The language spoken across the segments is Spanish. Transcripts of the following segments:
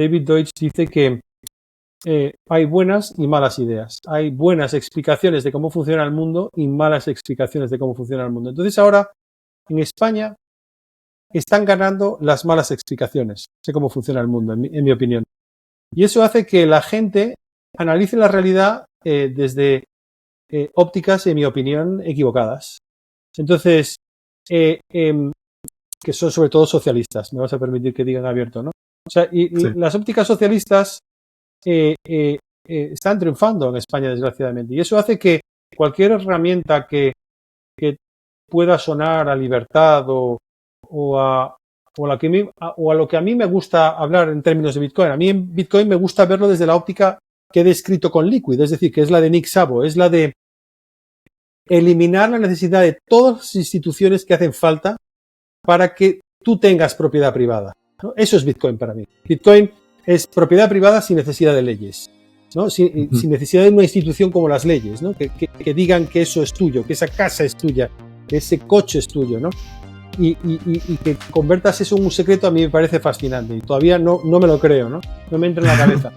David Deutsch dice que hay buenas y malas ideas. Hay buenas explicaciones de cómo funciona el mundo y malas explicaciones de cómo funciona el mundo. Entonces ahora, en España, están ganando las malas explicaciones de cómo funciona el mundo, en mi opinión. Y eso hace que la gente analice la realidad desde ópticas, en mi opinión, equivocadas. Entonces, que son sobre todo socialistas, me vas a permitir que digan abierto, ¿no? O sea, y Sí. las ópticas socialistas están triunfando en España, desgraciadamente. Y eso hace que cualquier herramienta que pueda sonar a libertad o a lo que a mí me gusta hablar en términos de Bitcoin. A mí en Bitcoin me gusta verlo desde la óptica que he descrito con Liquid, es decir, que es la de Nick Szabo, es la de eliminar la necesidad de todas las instituciones que hacen falta para que tú tengas propiedad privada, ¿no? Eso es Bitcoin para mí. Bitcoin es propiedad privada sin necesidad de leyes, ¿no? Sin necesidad de una institución como las leyes, ¿no? Que digan que eso es tuyo, que esa casa es tuya, que ese coche es tuyo, ¿no? Y que convertas eso en un secreto a mí me parece fascinante y todavía no me lo creo, ¿no? No me entra en la cabeza.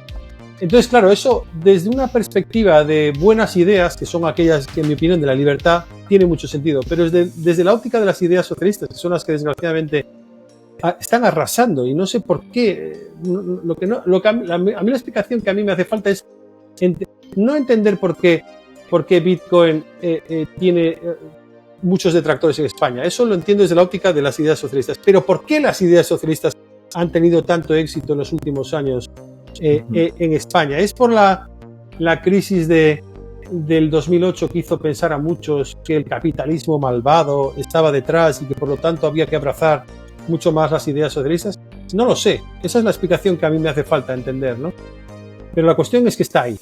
Entonces, claro, eso desde una perspectiva de buenas ideas, que son aquellas que en mi opinión de la libertad, tiene mucho sentido, pero desde la óptica de las ideas socialistas, que son las que desgraciadamente están arrasando y no sé por qué. A mí la explicación que a mí me hace falta es no entender por qué Bitcoin tiene muchos detractores en España. Eso lo entiendo desde la óptica de las ideas socialistas. Pero ¿por qué las ideas socialistas han tenido tanto éxito en los últimos años en España? ¿Es por la crisis del 2008 que hizo pensar a muchos que el capitalismo malvado estaba detrás y que por lo tanto había que abrazar mucho más las ideas socialistas? No lo sé. Esa es la explicación que a mí me hace falta entender, ¿no? Pero la cuestión es que está ahí.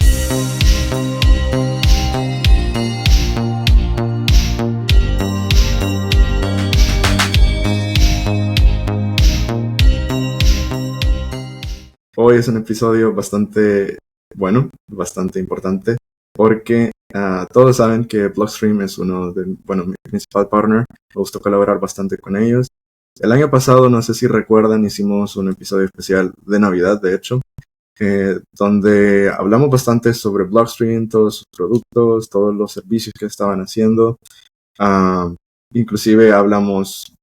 Hoy es un episodio bastante bueno, bastante importante, porque todos saben que Blockstream es mi principal partner. Me gustó colaborar bastante con ellos. El año pasado, no sé si recuerdan, hicimos un episodio especial de Navidad, de hecho, donde hablamos bastante sobre Blockstream, todos sus productos, todos los servicios que estaban haciendo. Inclusive hablamos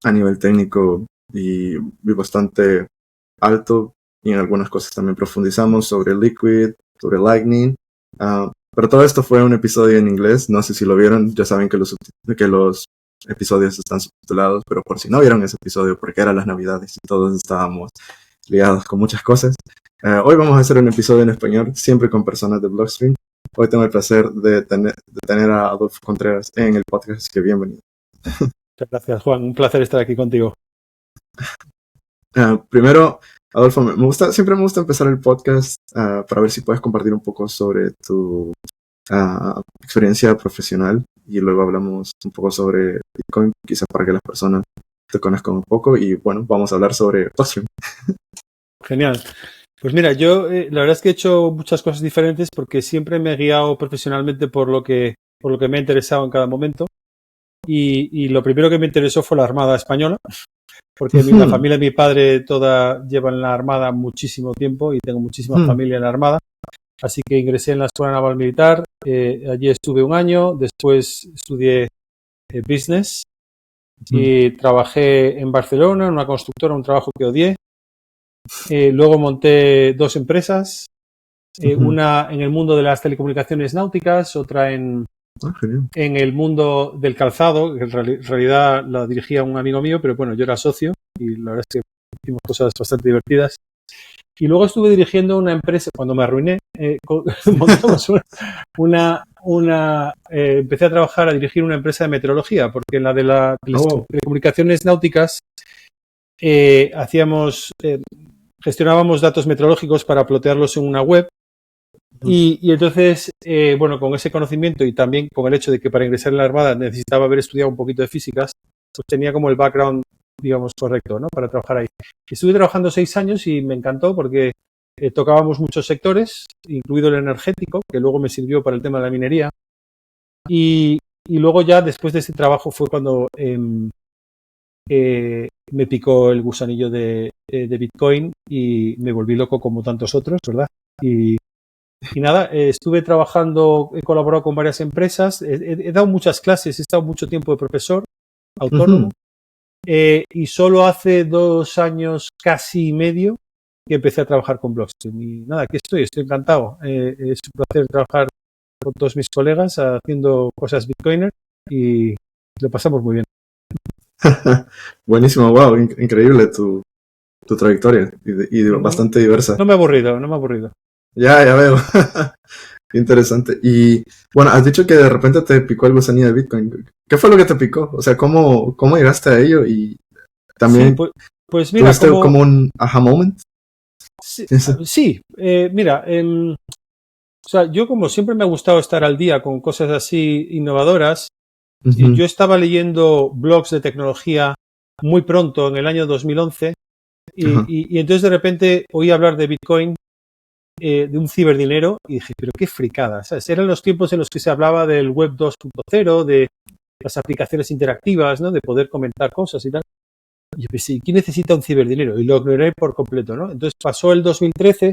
a nivel técnico y bastante alto, y en algunas cosas también profundizamos sobre Liquid, sobre Lightning. Pero todo esto fue un episodio en inglés. No sé si lo vieron. Ya saben que los episodios están subtitulados, pero por si no vieron ese episodio, porque eran las Navidades y todos estábamos liados con muchas cosas, hoy vamos a hacer un episodio en español, siempre con personas de Blockstream. Hoy tengo el placer de tener a Adolfo Contreras en el podcast, así que bienvenido. Muchas gracias, Juan. Un placer estar aquí contigo. Primero, Adolfo, siempre me gusta empezar el podcast para ver si puedes compartir un poco sobre tu experiencia profesional, y luego hablamos un poco sobre Bitcoin, quizás para que las personas te conozcan un poco, y bueno, vamos a hablar sobre Blockstream. Genial. Pues mira, yo la verdad es que he hecho muchas cosas diferentes porque siempre me he guiado profesionalmente por lo que me ha interesado en cada momento, y lo primero que me interesó fue la Armada Española, porque la familia de mi padre toda lleva en la Armada muchísimo tiempo y tengo muchísima familia en la Armada. Así que ingresé en la Escuela Naval Militar, allí estuve un año, después estudié Business y trabajé en Barcelona, en una constructora, un trabajo que odié. Luego monté 2 empresas, una en el mundo de las telecomunicaciones náuticas, otra en el mundo del calzado, que en realidad la dirigía un amigo mío, pero bueno, yo era socio y la verdad es que hicimos cosas bastante divertidas. Y luego estuve dirigiendo una empresa, cuando me arruiné, montamos empecé a dirigir una empresa de meteorología, porque en la de las telecomunicaciones náuticas gestionábamos datos meteorológicos para plotearlos en una web. Y entonces, con ese conocimiento y también con el hecho de que para ingresar en la Armada necesitaba haber estudiado un poquito de físicas, pues tenía como el background, digamos, correcto, ¿no? Para trabajar ahí. Estuve trabajando 6 años y me encantó porque tocábamos muchos sectores, incluido el energético, que luego me sirvió para el tema de la minería. Y luego ya después de ese trabajo fue cuando me picó el gusanillo de Bitcoin y me volví loco como tantos otros, ¿verdad? Y nada, estuve trabajando, he colaborado con varias empresas, he dado muchas clases, he estado mucho tiempo de profesor autónomo y solo hace 2 años casi y medio que empecé a trabajar con blockchain. Y nada, aquí estoy encantado. Es un placer trabajar con todos mis colegas haciendo cosas Bitcoiner y lo pasamos muy bien. Buenísimo, wow, increíble tu trayectoria y bastante diversa. No me he aburrido. Ya veo. Qué interesante. Y bueno, has dicho que de repente te picó el gusanillo de Bitcoin. ¿Qué fue lo que te picó? O sea, ¿cómo llegaste a ello? Y también Sí, pues mira, tuviste como un aha moment. Sí, mira, o sea, yo como siempre me ha gustado estar al día con cosas así innovadoras, yo estaba leyendo blogs de tecnología muy pronto, en el año 2011, y entonces de repente oí hablar de Bitcoin, de un ciberdinero, y dije, pero qué fricada, ¿sabes? Eran los tiempos en los que se hablaba del web 2.0, de las aplicaciones interactivas, ¿no? De poder comentar cosas y tal. Y yo pensé, ¿quién necesita un ciberdinero? Y lo ignoré por completo, ¿no? Entonces pasó el 2013,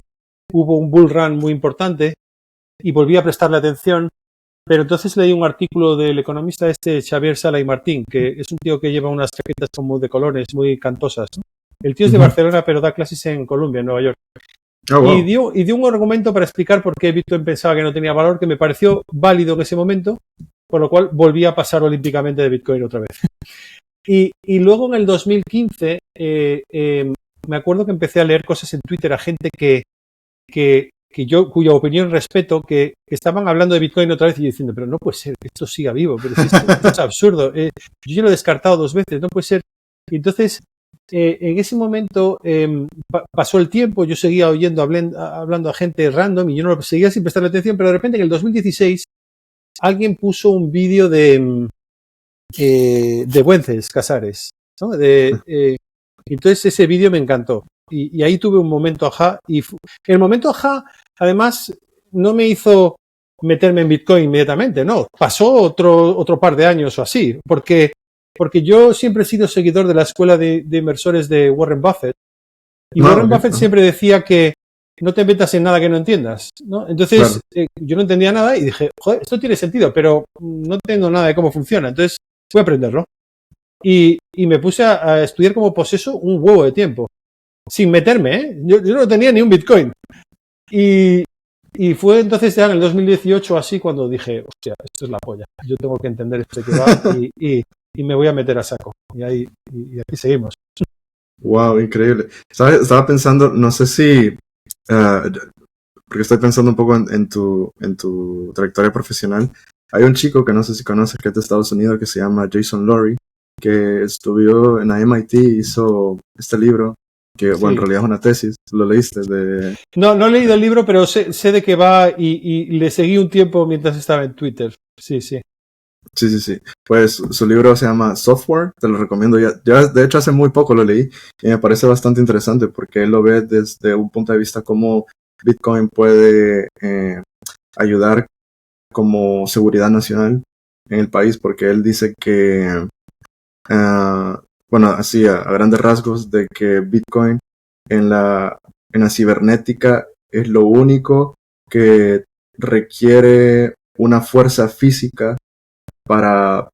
hubo un bull run muy importante y volví a prestarle atención, pero entonces leí un artículo del economista Xavier Sala y Martín, que es un tío que lleva unas chaquetas como de colores muy cantosas, ¿no? El tío es de Barcelona, pero da clases en Colombia, en Nueva York. Oh, wow. Y dio un argumento para explicar por qué Bitcoin pensaba que no tenía valor, que me pareció válido en ese momento, por lo cual volví a pasar olímpicamente de Bitcoin otra vez. Y luego en el 2015 me acuerdo que empecé a leer cosas en Twitter a gente cuya opinión respeto, que estaban hablando de Bitcoin otra vez y yo diciendo, pero no puede ser que esto siga vivo, pero si esto es absurdo. Yo ya lo he descartado 2 veces, no puede ser. Y entonces, en ese momento pasó el tiempo, yo seguía hablando a gente random y yo no lo seguía sin prestarle atención, pero de repente en el 2016 alguien puso un vídeo de Wences Casares, ¿no? Entonces ese vídeo me encantó y ahí tuve un momento ajá y el momento ajá además no me hizo meterme en Bitcoin inmediatamente, no, pasó otro par de años o así, porque yo siempre he sido seguidor de la escuela de inversores de Warren Buffett y Warren Buffett siempre decía que no te metas en nada que no entiendas, ¿no? Entonces yo no entendía nada y dije, joder, esto tiene sentido, pero no entiendo nada de cómo funciona, entonces voy a aprenderlo. Y me puse a estudiar como poseso un huevo de tiempo, sin meterme, ¿eh? Yo no tenía ni un Bitcoin. Y fue entonces ya en el 2018 así cuando dije, hostia, esto es la polla, yo tengo que entender esto que va y me voy a meter a saco. Y aquí seguimos. Wow, increíble. Estaba pensando, no sé si, porque estoy pensando un poco en tu trayectoria profesional. Hay un chico que no sé si conoces, que es de Estados Unidos, que se llama Jason Lowery, que estudió en la MIT, hizo este libro, que bueno, en realidad es una tesis. ¿Lo leíste? No he leído el libro, pero sé de qué va y le seguí un tiempo mientras estaba en Twitter. Sí. Sí. Pues su libro se llama Software, te lo recomiendo. Ya de hecho hace muy poco lo leí y me parece bastante interesante porque él lo ve desde un punto de vista cómo Bitcoin puede ayudar como seguridad nacional en el país, porque él dice que, bueno, así a grandes rasgos, de que Bitcoin en la cibernética es lo único que requiere una fuerza física para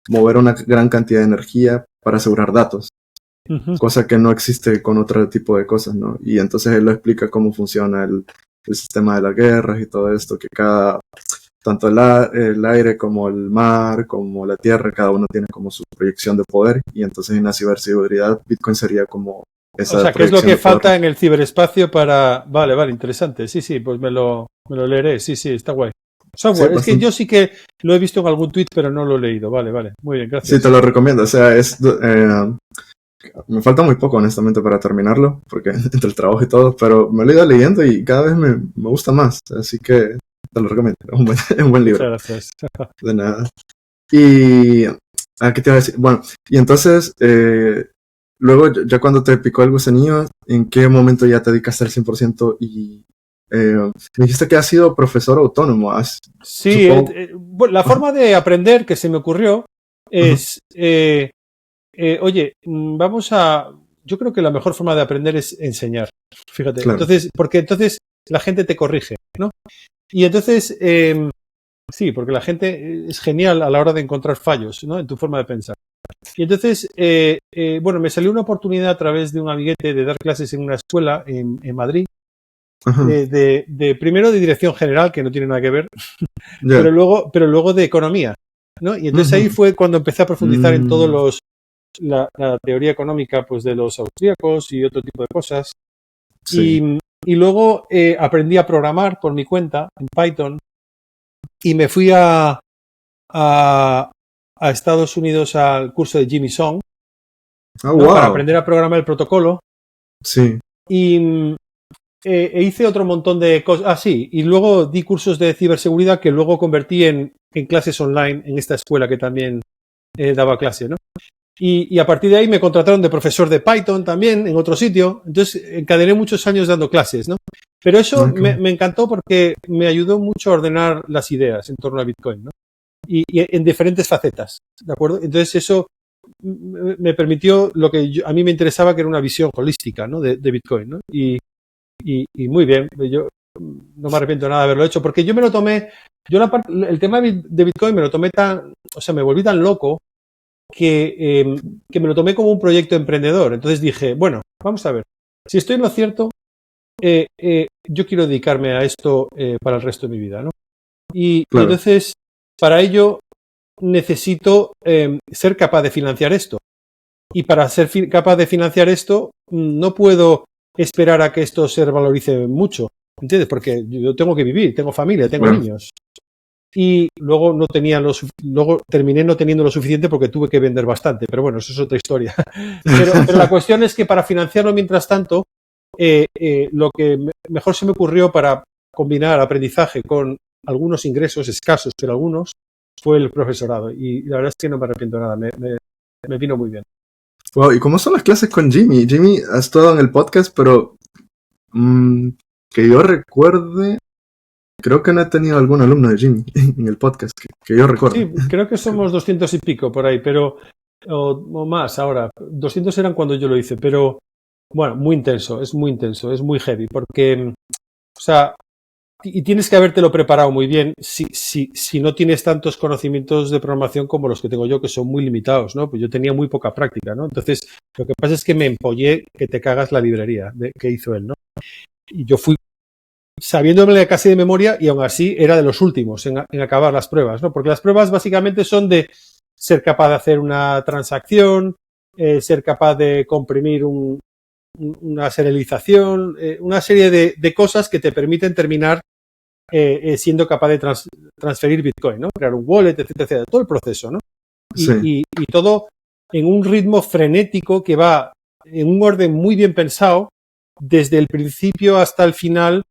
mover una gran cantidad de energía para asegurar datos, cosa que no existe con otro tipo de cosas, ¿no? Y entonces él lo explica cómo funciona el sistema de las guerras y todo esto, que tanto el aire como el mar, como la tierra, cada uno tiene como su proyección de poder, y entonces en la ciberseguridad Bitcoin sería como esa. O sea, ¿qué es lo que falta en el ciberespacio para...? Vale, interesante. Sí, pues me lo leeré. Sí, está guay. Software, sí, es que yo sí que lo he visto en algún tweet, pero no lo he leído. Vale, muy bien, gracias. Sí, te lo recomiendo. O sea, me falta muy poco, honestamente, para terminarlo, porque entre el trabajo y todo, pero me lo he ido leyendo y cada vez me gusta más. Así que te lo recomiendo. Es un buen libro. Muchas gracias. De nada. Y, ¿qué te iba a decir? Bueno, y entonces, luego, ya cuando te picó el gusanillo, ¿en qué momento ya te dedicaste al 100%? Y me dijiste que has sido profesor autónomo. Sí, la forma de aprender que se me ocurrió es oye, yo creo que la mejor forma de aprender es enseñar. Fíjate. Claro. Porque entonces la gente te corrige, ¿no? Y entonces, sí, porque la gente es genial a la hora de encontrar fallos, ¿no? En tu forma de pensar. Y entonces, bueno, me salió una oportunidad a través de un amiguete de dar clases en una escuela en Madrid, primero de dirección general, que no tiene nada que ver, Yeah. pero luego de economía, ¿no? Y entonces ahí fue cuando empecé a profundizar en todos la teoría económica, pues, de los austríacos y otro tipo de cosas. Sí. Y luego aprendí a programar por mi cuenta en Python y me fui a Estados Unidos al curso de Jimmy Song, Oh, ¿no? wow. Para aprender a programar el protocolo. Sí. Y hice otro montón de cosas. Ah, sí, y luego di cursos de ciberseguridad que luego convertí en clases online en esta escuela que también daba clase, ¿no? Y a partir de ahí me contrataron de profesor de Python también en otro sitio. Entonces encadené muchos años dando clases, ¿no? Pero eso me encantó porque me ayudó mucho a ordenar las ideas en torno a Bitcoin, ¿no? Y en diferentes facetas, ¿de acuerdo? Entonces eso me permitió lo que a mí me interesaba, que era una visión holística, ¿no? De Bitcoin, ¿no? Y muy bien, yo no me arrepiento nada de haberlo hecho, porque yo me lo tomé, el tema de Bitcoin me lo tomé me volví tan loco que me lo tomé como un proyecto emprendedor. Entonces dije, bueno, vamos a ver, si estoy en lo cierto, yo quiero dedicarme a esto para el resto de mi vida, ¿no? Y entonces, para ello, necesito ser capaz de financiar esto. Y para ser capaz de financiar esto, no puedo esperar a que esto se revalorice mucho, ¿entiendes? Porque yo tengo que vivir, tengo familia, tengo niños. Y luego luego terminé no teniendo lo suficiente porque tuve que vender bastante, pero bueno, eso es otra historia. Pero la cuestión es que para financiarlo mientras tanto, lo que mejor se me ocurrió para combinar aprendizaje con algunos ingresos escasos, pero algunos, fue el profesorado. Y la verdad es que no me arrepiento nada, me vino muy bien. Wow, ¿y cómo son las clases con Jimmy? Jimmy ha estado en el podcast, pero que yo recuerde, creo que no he tenido algún alumno de Jimmy en el podcast, que yo recuerdo. Sí, creo que somos 200 y pico por ahí, pero o más ahora. 200 eran cuando yo lo hice, pero bueno, muy intenso, es muy heavy, porque, o sea, y tienes que habértelo preparado muy bien si no tienes tantos conocimientos de programación como los que tengo yo, que son muy limitados, ¿no? Pues yo tenía muy poca práctica, ¿no? Entonces, lo que pasa es que me empollé que te cagas la librería que hizo él, ¿no? Y yo fui sabiéndome casi de memoria y aún así era de los últimos en acabar las pruebas, ¿no? Porque las pruebas básicamente son de ser capaz de hacer una transacción, ser capaz de comprimir una serialización, una serie de cosas que te permiten terminar siendo capaz de transferir Bitcoin, ¿no? Crear un wallet, etcétera, etcétera, todo el proceso, ¿no? Y todo en un ritmo frenético que va en un orden muy bien pensado desde el principio hasta el final,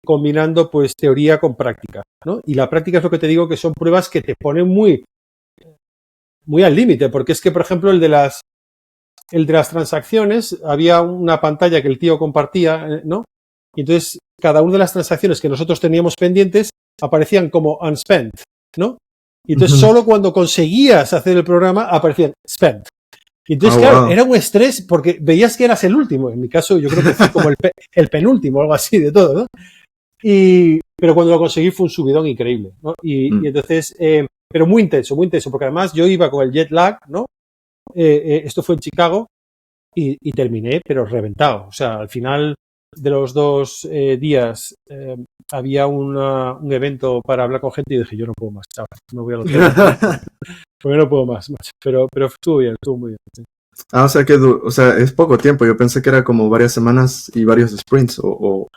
combinando pues teoría con práctica, ¿no? Y la práctica es lo que te digo, que son pruebas que te ponen muy al límite, porque es que, por ejemplo, el de las transacciones, había una pantalla que el tío compartía, ¿no? Y entonces cada una de las transacciones que nosotros teníamos pendientes aparecían como unspent, ¿no? Y entonces solo cuando conseguías hacer el programa aparecían spent. Y entonces, claro, era un estrés porque veías que eras el último. En mi caso, yo creo que fue como el penúltimo, algo así de todo, ¿no? Pero cuando lo conseguí fue un subidón increíble, ¿no? Y entonces, pero muy intenso, porque además yo iba con el jet lag, ¿no? Esto fue en Chicago y terminé, pero reventado. O sea, al final de los 2 días había un evento para hablar con gente y dije, yo no puedo más, chaval, me voy al hotel. Porque no puedo más, macho. Pero estuvo bien, estuvo muy bien. Sí. Ah, o sea, es poco tiempo. Yo pensé que era como varias semanas y varios sprints.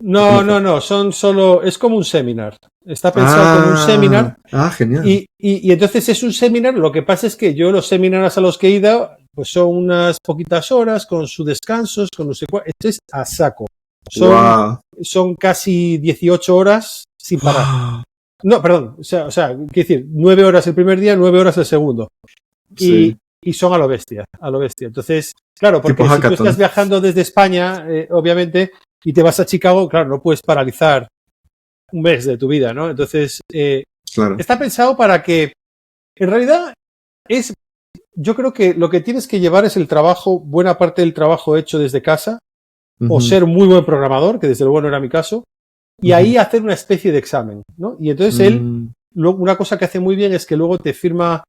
No, es como un seminar. Está pensado como un seminar. Ah, genial. Y entonces es un seminar. Lo que pasa es que yo los seminarios a los que he ido, pues son unas poquitas horas con sus descansos, con no sé cuál. Esto es a saco. Son casi 18 horas sin parar. Wow. No, perdón. O sea, quiero decir, 9 horas el primer día, 9 horas el segundo. Sí. Y son a lo bestia. Entonces, claro, porque si tú estás viajando desde España, obviamente, y te vas a Chicago, claro, no puedes paralizar un mes de tu vida, ¿no? Entonces, claro. Está pensado para que, en realidad, es yo creo que lo que tienes que llevar es el trabajo, buena parte del trabajo hecho desde casa, o ser muy buen programador, que desde luego no era mi caso, y ahí hacer una especie de examen, ¿no? Y entonces él, una cosa que hace muy bien es que luego te firma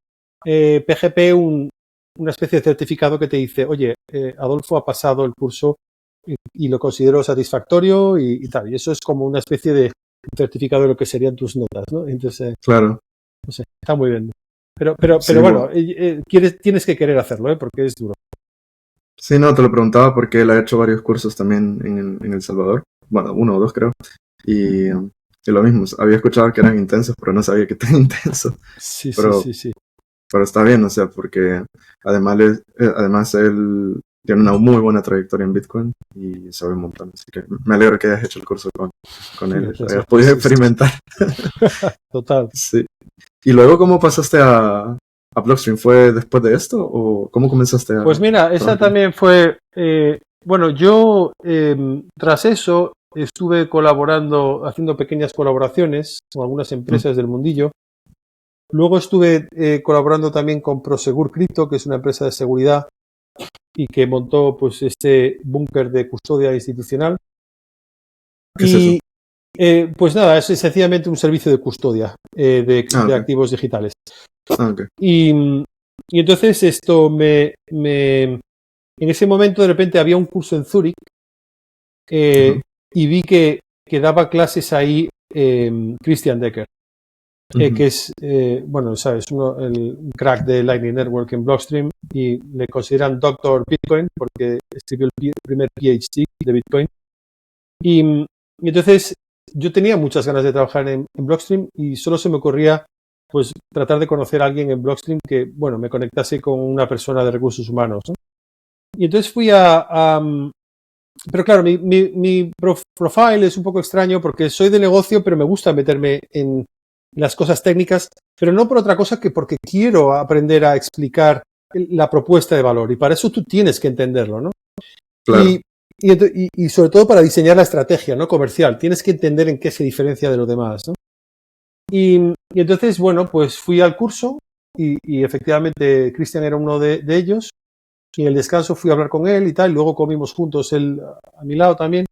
PGP una especie de certificado que te dice, oye, Adolfo ha pasado el curso y lo considero satisfactorio y tal. Y eso es como una especie de certificado de lo que serían tus notas, ¿no? Entonces, Claro. no sé, está muy bien. Pero Sí, bueno, tienes que querer hacerlo, porque es duro. Sí, no, te lo preguntaba porque él ha hecho varios cursos también en El Salvador. Bueno, 1 o 2 creo. Y lo mismo, había escuchado que eran intensos, pero no sabía que tan intensos. Sí, Pero, sí. pero está bien, o sea, porque además él tiene una muy buena trayectoria en Bitcoin y sabe un montón. Así que me alegro que hayas hecho el curso con él, hayas podido experimentar. Total. Sí. ¿Y luego cómo pasaste a Blockstream? ¿Fue después de esto o cómo comenzaste a Pues mira, esa también fue, bueno, yo tras eso estuve colaborando, haciendo pequeñas colaboraciones con algunas empresas del mundillo. Luego estuve colaborando también con Prosegur Crypto, que es una empresa de seguridad y que montó pues este búnker de custodia institucional. ¿Qué es eso? Pues nada, es sencillamente un servicio de custodia de Okay. activos digitales. Okay. Y entonces esto en ese momento de repente había un curso en Zúrich y vi que daba clases ahí Christian Decker, que es, bueno, sabes, el crack de Lightning Network en Blockstream y le consideran Doctor Bitcoin porque escribió el primer PhD de Bitcoin. Y entonces yo tenía muchas ganas de trabajar en Blockstream y solo se me ocurría pues tratar de conocer a alguien en Blockstream que, bueno, me conectase con una persona de recursos humanos, ¿no? Y entonces fui pero claro, mi profile es un poco extraño porque soy de negocio, pero me gusta meterme en las cosas técnicas, pero no por otra cosa que porque quiero aprender a explicar la propuesta de valor y para eso tú tienes que entenderlo, ¿no? Claro. Y sobre todo para diseñar la estrategia, ¿no? Comercial. Tienes que entender en qué se diferencia de los demás, ¿no? Y entonces, bueno, pues fui al curso y efectivamente Cristian era uno de ellos. Y en el descanso fui a hablar con él y tal. Y luego comimos juntos él a mi lado también.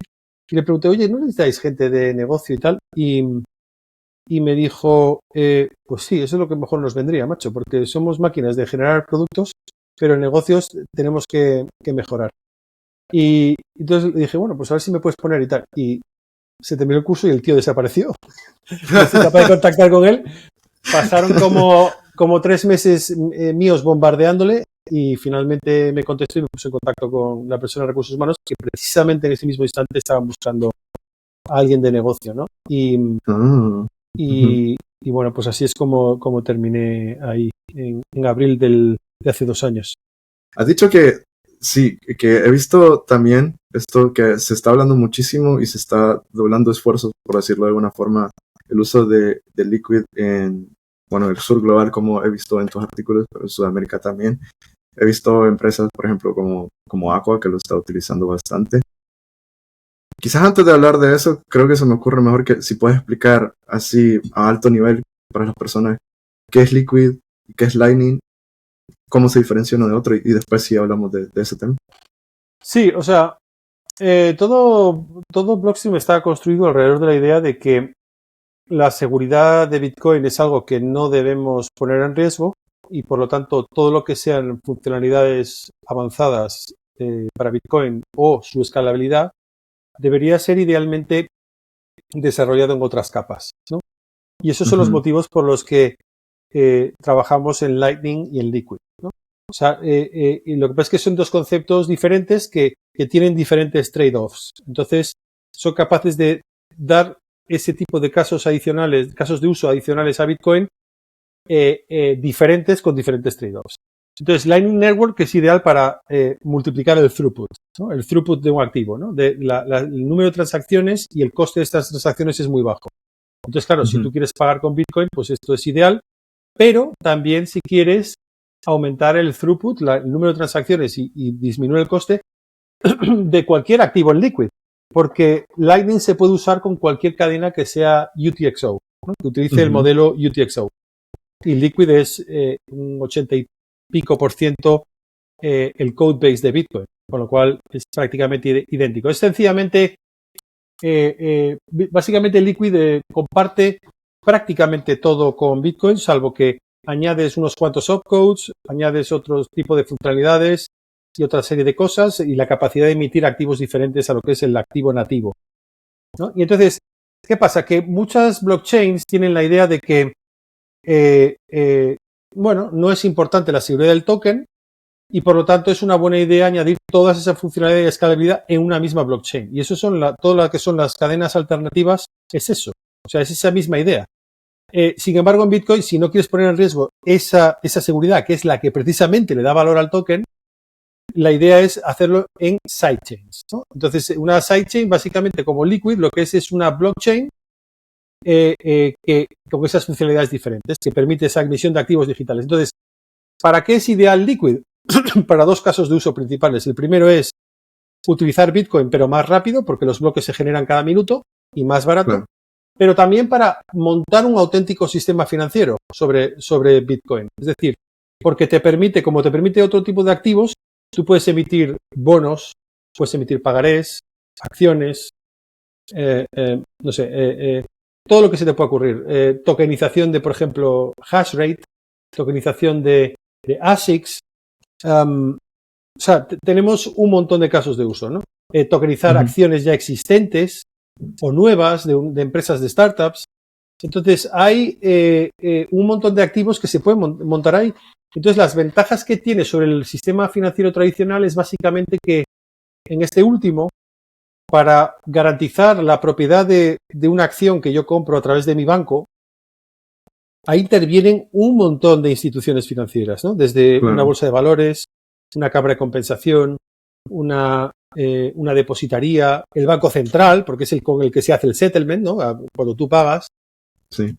Y le pregunté, oye, ¿no necesitáis gente de negocio y tal? Y me dijo, pues sí, eso es lo que mejor nos vendría, macho, porque somos máquinas de generar productos, pero en negocios tenemos que mejorar. Y entonces le dije, bueno, pues a ver si me puedes poner y tal. Y se terminó el curso y el tío desapareció. No fui capaz de contactar con él. Pasaron como 3 meses míos bombardeándole y finalmente me contestó y me puso en contacto con la persona de recursos humanos que precisamente en ese mismo instante estaban buscando a alguien de negocio, ¿no? Y bueno, pues así es como terminé ahí en abril de hace 2 años. Has dicho que sí, que he visto también esto que se está hablando muchísimo y se está doblando esfuerzos, por decirlo de alguna forma, el uso de Liquid en, bueno, el sur global, como he visto en tus artículos, pero en Sudamérica también. He visto empresas, por ejemplo, como Aqua, que lo está utilizando bastante. Quizás antes de hablar de eso, creo que se me ocurre mejor que si puedes explicar así a alto nivel para las personas qué es Liquid, qué es Lightning, cómo se diferencia uno de otro y después sí hablamos de ese tema. Sí, o sea, todo Blockstream está construido alrededor de la idea de que la seguridad de Bitcoin es algo que no debemos poner en riesgo y por lo tanto todo lo que sean funcionalidades avanzadas para Bitcoin o su escalabilidad debería ser idealmente desarrollado en otras capas, ¿no? Y esos son los motivos por los que trabajamos en Lightning y en Liquid, ¿no? O sea, y lo que pasa es que son dos conceptos diferentes que tienen diferentes trade-offs. Entonces, son capaces de dar ese tipo de casos adicionales, casos de uso adicionales a Bitcoin, diferentes con diferentes trade-offs. Entonces, Lightning Network es ideal para multiplicar el throughput, ¿no? El throughput de un activo, ¿no? El número de transacciones y el coste de estas transacciones es muy bajo. Entonces, claro, si tú quieres pagar con Bitcoin, pues esto es ideal, pero también si quieres aumentar el throughput, el número de transacciones y disminuir el coste de cualquier activo en Liquid, porque Lightning se puede usar con cualquier cadena que sea UTXO, ¿no? Que utilice el modelo UTXO. Y Liquid es un 80 y pico por ciento el code base de Bitcoin, con lo cual es prácticamente idéntico. Es sencillamente, básicamente Liquid comparte prácticamente todo con Bitcoin, salvo que añades unos cuantos opcodes, añades otro tipo de funcionalidades y otra serie de cosas y la capacidad de emitir activos diferentes a lo que es el activo nativo, ¿no? Y entonces, ¿qué pasa? Que muchas blockchains tienen la idea de que, bueno, no es importante la seguridad del token y por lo tanto es una buena idea añadir todas esas funcionalidades de escalabilidad en una misma blockchain. Y eso son todo lo que son las cadenas alternativas, es eso. O sea, es esa misma idea. Sin embargo, en Bitcoin, si no quieres poner en riesgo esa seguridad, que es la que precisamente le da valor al token, la idea es hacerlo en sidechains, ¿no? Entonces, una sidechain, básicamente como Liquid, lo que es una blockchain que con esas funcionalidades diferentes, que permite esa emisión de activos digitales. Entonces, ¿para qué es ideal Liquid? Para dos casos de uso principales. El primero es utilizar Bitcoin, pero más rápido, porque los bloques se generan cada minuto y más barato. Claro. Pero también para montar un auténtico sistema financiero sobre Bitcoin. Es decir, porque te permite, como te permite otro tipo de activos, tú puedes emitir bonos, puedes emitir pagarés, acciones, no sé, todo lo que se te pueda ocurrir. Tokenización de, por ejemplo, hash rate, tokenización de ASICs. O sea, tenemos un montón de casos de uso, ¿no? Tokenizar acciones ya existentes o nuevas de empresas de startups. Entonces, hay un montón de activos que se pueden montar ahí. Entonces, las ventajas que tiene sobre el sistema financiero tradicional es básicamente que en este último, para garantizar la propiedad de una acción que yo compro a través de mi banco, ahí intervienen un montón de instituciones financieras, ¿no? Desde una bolsa de valores, una cámara de compensación, una depositaría, el Banco Central, porque es con el que se hace el settlement, ¿no? Cuando tú pagas. Sí.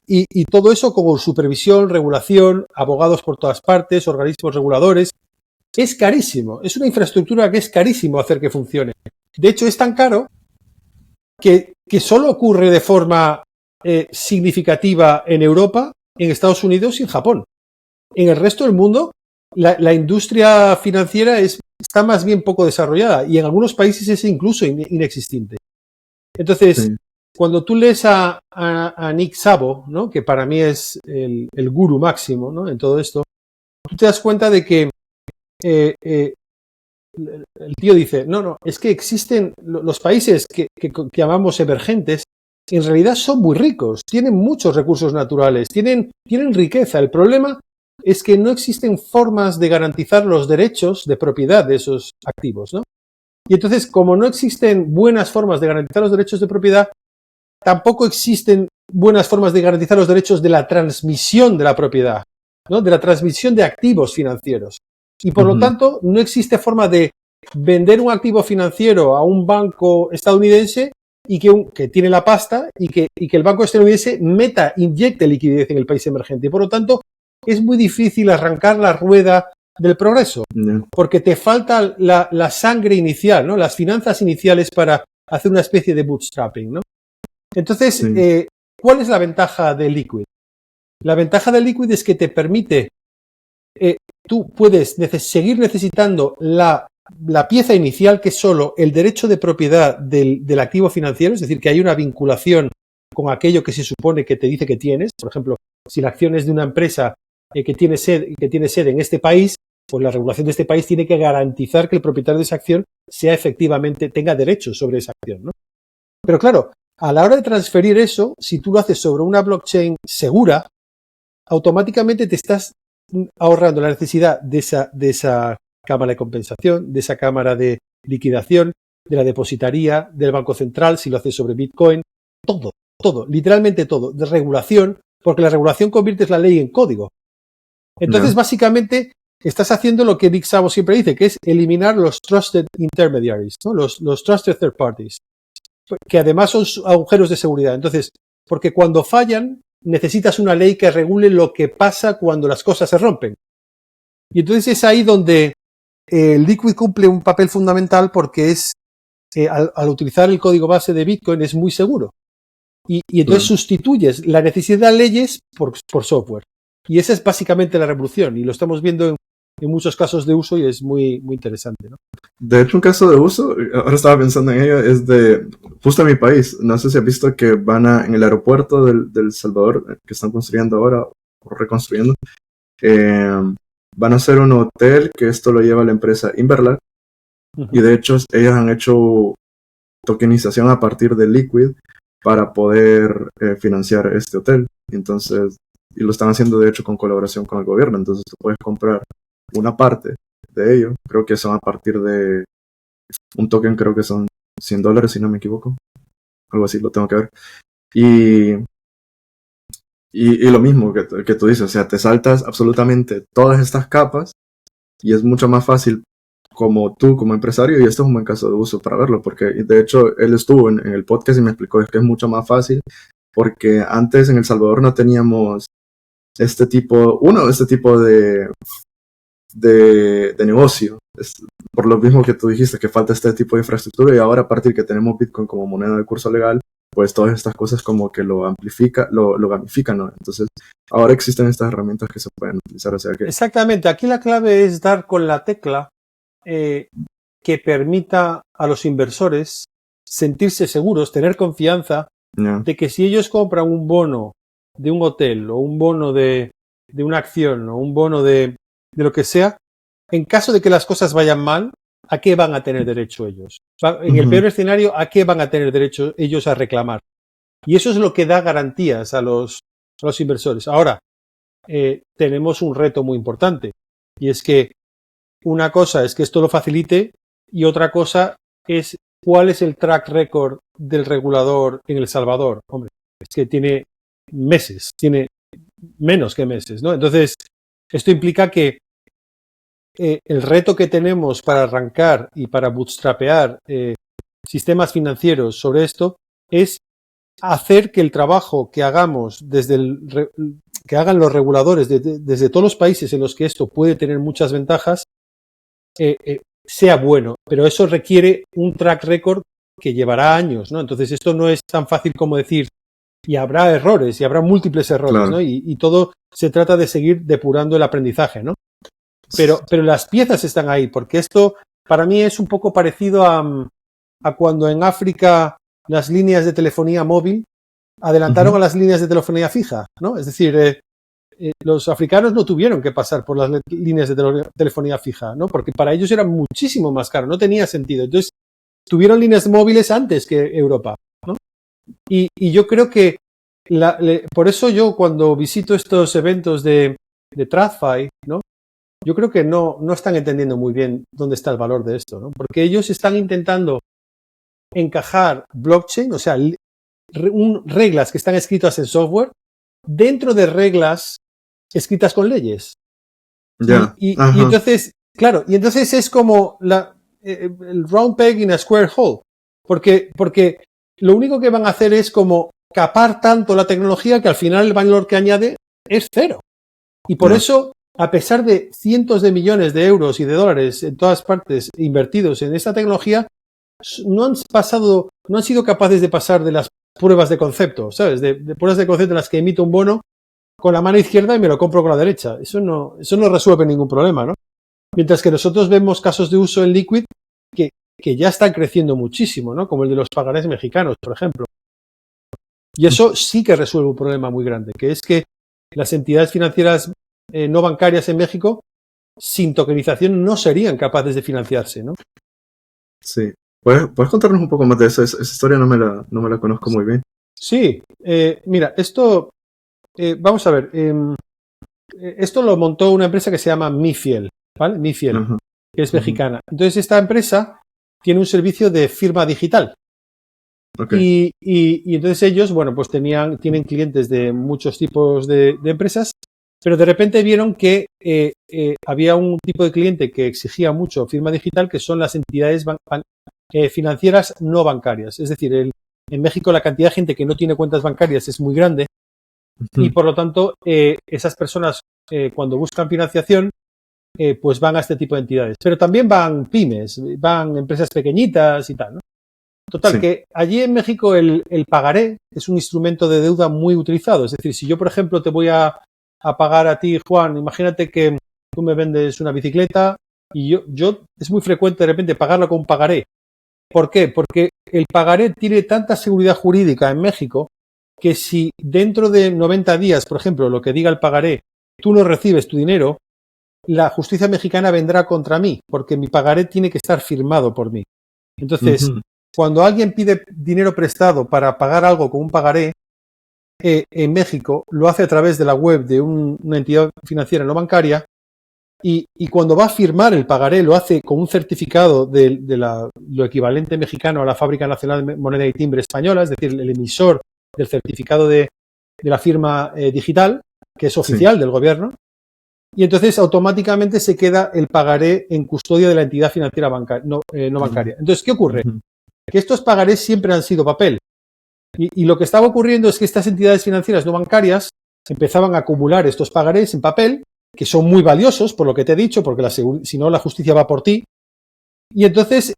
Y todo eso con supervisión, regulación, abogados por todas partes, organismos reguladores. Es carísimo. Es una infraestructura que es carísimo hacer que funcione. De hecho, es tan caro que solo ocurre de forma significativa en Europa, en Estados Unidos y en Japón. En el resto del mundo, la industria financiera está más bien poco desarrollada y en algunos países es incluso inexistente. Entonces, cuando tú lees a Nick Szabo, ¿no? Que para mí es el gurú máximo, ¿no? En todo esto, tú te das cuenta de que el tío dice, no, es que existen los países que llamamos emergentes, en realidad son muy ricos, tienen muchos recursos naturales, tienen riqueza. El problema es que no existen formas de garantizar los derechos de propiedad de esos activos, ¿no? Y entonces, como no existen buenas formas de garantizar los derechos de propiedad, tampoco existen buenas formas de garantizar los derechos de la transmisión de la propiedad, ¿no? De la transmisión de activos financieros. Y por lo tanto, no existe forma de vender un activo financiero a un banco estadounidense y que tiene la pasta y que el banco estadounidense inyecte liquidez en el país emergente. Y por lo tanto, es muy difícil arrancar la rueda del progreso, porque te falta la sangre inicial, ¿no? Las finanzas iniciales para hacer una especie de bootstrapping, ¿no? Entonces, ¿cuál es la ventaja de Liquid? La ventaja de Liquid es que te permite, tú puedes seguir necesitando la pieza inicial, que es solo el derecho de propiedad del activo financiero, es decir, que hay una vinculación con aquello que se supone que te dice que tienes. Por ejemplo, si la acción es de una empresa que tiene sede en este país, pues la regulación de este país tiene que garantizar que el propietario de esa acción tenga derechos sobre esa acción, ¿no? Pero claro, a la hora de transferir eso, si tú lo haces sobre una blockchain segura, automáticamente te estás ahorrando la necesidad de esa cámara de compensación, de esa cámara de liquidación, de la depositaría, del Banco Central, si lo haces sobre Bitcoin, todo, literalmente todo, de regulación, porque la regulación convierte la ley en código. Entonces, básicamente, estás haciendo lo que Nick Szabo siempre dice, que es eliminar los trusted intermediaries, ¿no? Los trusted third parties, que además son agujeros de seguridad. Entonces, porque cuando fallan, necesitas una ley que regule lo que pasa cuando las cosas se rompen. Y entonces es ahí donde Liquid cumple un papel fundamental, porque al utilizar el código base de Bitcoin es muy seguro. Y entonces sustituyes la necesidad de leyes por software. Y esa es básicamente la revolución y lo estamos viendo en muchos casos de uso y es muy, muy interesante, ¿no? De hecho, un caso de uso, ahora estaba pensando en ello, es de justo en mi país. No sé si has visto que en el aeropuerto del Salvador, que están construyendo ahora, o reconstruyendo, van a hacer un hotel que esto lo lleva la empresa Inverlag. Y de hecho, ellos han hecho tokenización a partir de Liquid para poder financiar este hotel. Entonces, y lo están haciendo de hecho con colaboración con el gobierno. Entonces, tú puedes comprar una parte de ello. Creo que son a partir de un token, creo que son $100, si no me equivoco. Algo así, lo tengo que ver. Y lo mismo que tú dices, o sea, te saltas absolutamente todas estas capas y es mucho más fácil como tú, como empresario, y esto es un buen caso de uso para verlo, porque de hecho él estuvo en el podcast y me explicó que es mucho más fácil, porque antes en El Salvador no teníamos este tipo de negocio, por lo mismo que tú dijiste, que falta este tipo de infraestructura, y ahora a partir que tenemos Bitcoin como moneda de curso legal, pues todas estas cosas como que lo amplifica, lo gamifican, ¿no? Entonces, ahora existen estas herramientas que se pueden utilizar, o sea que... Exactamente, aquí la clave es dar con la tecla que permita a los inversores sentirse seguros, tener confianza de que si ellos compran un bono de un hotel o un bono de una acción o un bono de lo que sea, en caso de que las cosas vayan mal, ¿a qué van a tener derecho ellos? En el peor escenario, ¿a qué van a tener derecho ellos a reclamar? Y eso es lo que da garantías a los inversores. Ahora, tenemos un reto muy importante y es que una cosa es que esto lo facilite y otra cosa es cuál es el track record del regulador en El Salvador. Hombre, es que tiene meses, tiene menos que meses, ¿no? Entonces, esto implica que el reto que tenemos para arrancar y para bootstrapear sistemas financieros sobre esto es hacer que el trabajo que hagamos que hagan los reguladores desde todos los países en los que esto puede tener muchas ventajas sea bueno, pero eso requiere un track record que llevará años, ¿no? Entonces esto no es tan fácil como decir y habrá errores y habrá múltiples errores, Claro. ¿no? Y todo se trata de seguir depurando el aprendizaje, ¿no? Pero las piezas están ahí, porque esto para mí es un poco parecido a cuando en África las líneas de telefonía móvil adelantaron a las líneas de telefonía fija, ¿no? Es decir, los africanos no tuvieron que pasar por las líneas de telefonía fija, ¿no? Porque para ellos era muchísimo más caro, no tenía sentido. Entonces, tuvieron líneas móviles antes que Europa, ¿no? Y yo creo que por eso yo cuando visito estos eventos de TradFi, ¿no? Yo creo que no están entendiendo muy bien dónde está el valor de esto, ¿no? Porque ellos están intentando encajar blockchain, o sea, reglas que están escritas en software dentro de reglas escritas con leyes. Yeah. Y entonces, claro, y entonces es como el round peg in a square hole. Porque lo único que van a hacer es como capar tanto la tecnología que al final el valor que añade es cero. Y por eso, a pesar de cientos de millones de euros y de dólares en todas partes invertidos en esta tecnología, no han sido capaces de pasar de las pruebas de concepto, ¿sabes? De pruebas de concepto en las que emito un bono con la mano izquierda y me lo compro con la derecha. Eso no resuelve ningún problema, ¿no? Mientras que nosotros vemos casos de uso en Liquid que ya están creciendo muchísimo, ¿no? Como el de los pagarés mexicanos, por ejemplo. Y eso sí que resuelve un problema muy grande, que es que las entidades financieras no bancarias en México, sin tokenización, no serían capaces de financiarse, ¿no? Sí. ¿Puedes contarnos un poco más de eso? Esa historia no me la conozco muy bien. Sí. Mira, esto... vamos a ver. Esto lo montó una empresa que se llama Mifiel, ¿vale? Mifiel, que es mexicana. Entonces, esta empresa tiene un servicio de firma digital. Okay. Y entonces ellos, bueno, pues tienen clientes de muchos tipos de empresas, pero de repente vieron que había un tipo de cliente que exigía mucho firma digital, que son las entidades financieras no bancarias. Es decir, en México la cantidad de gente que no tiene cuentas bancarias es muy grande y por lo tanto esas personas cuando buscan financiación pues van a este tipo de entidades. Pero también van pymes, van empresas pequeñitas y tal, ¿no? Total, sí. Que allí en México el pagaré es un instrumento de deuda muy utilizado. Es decir, si yo, por ejemplo, te voy a a pagar a ti, Juan. Imagínate que tú me vendes una bicicleta y yo es muy frecuente de repente pagarla con un pagaré. ¿Por qué? Porque el pagaré tiene tanta seguridad jurídica en México que si dentro de 90 días, por ejemplo, lo que diga el pagaré, tú no recibes tu dinero, la justicia mexicana vendrá contra mí, porque mi pagaré tiene que estar firmado por mí. Entonces, cuando alguien pide dinero prestado para pagar algo con un pagaré, en México lo hace a través de la web de una entidad financiera no bancaria y cuando va a firmar el pagaré lo hace con un certificado de lo equivalente mexicano a la Fábrica Nacional de Moneda y Timbre Española, es decir, el emisor del certificado de la firma digital, que es oficial del gobierno, y entonces automáticamente se queda el pagaré en custodia de la entidad financiera no bancaria. Entonces, ¿qué ocurre? Que estos pagarés siempre han sido papel. Y lo que estaba ocurriendo es que estas entidades financieras no bancarias empezaban a acumular estos pagarés en papel, que son muy valiosos, por lo que te he dicho, porque si no la justicia va por ti. Y entonces,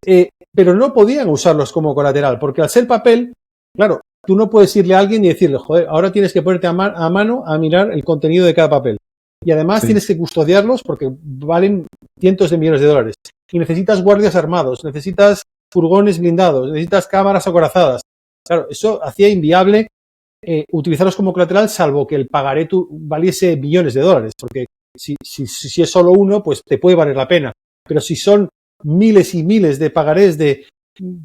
pero no podían usarlos como colateral, porque al ser papel, claro, tú no puedes irle a alguien y decirle, joder, ahora tienes que ponerte a mano a mirar el contenido de cada papel. Y además tienes que custodiarlos porque valen cientos de millones de dólares. Y necesitas guardias armados, necesitas furgones blindados, necesitas cámaras acorazadas. Claro, eso hacía inviable utilizarlos como colateral, salvo que el pagaré valiese millones de dólares, porque si es solo uno, pues te puede valer la pena. Pero si son miles y miles de pagarés de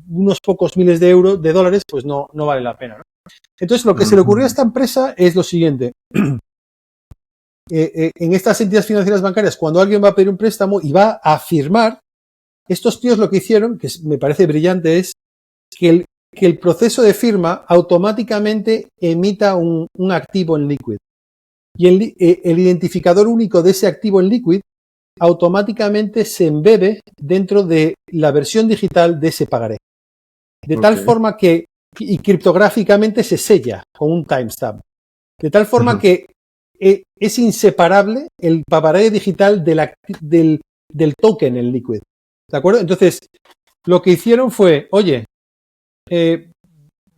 unos pocos miles de dólares, pues no vale la pena, ¿no? Entonces, lo que se le ocurrió a esta empresa es lo siguiente. En estas entidades financieras bancarias, cuando alguien va a pedir un préstamo y va a firmar, estos tíos lo que hicieron, que me parece brillante, es que el proceso de firma automáticamente emita un activo en Liquid. Y el identificador único de ese activo en Liquid automáticamente se embebe dentro de la versión digital de ese pagaré. De tal forma que, y criptográficamente se sella con un timestamp. De tal forma que es inseparable el pagaré digital del token en Liquid. ¿De acuerdo? Entonces, lo que hicieron fue, oye,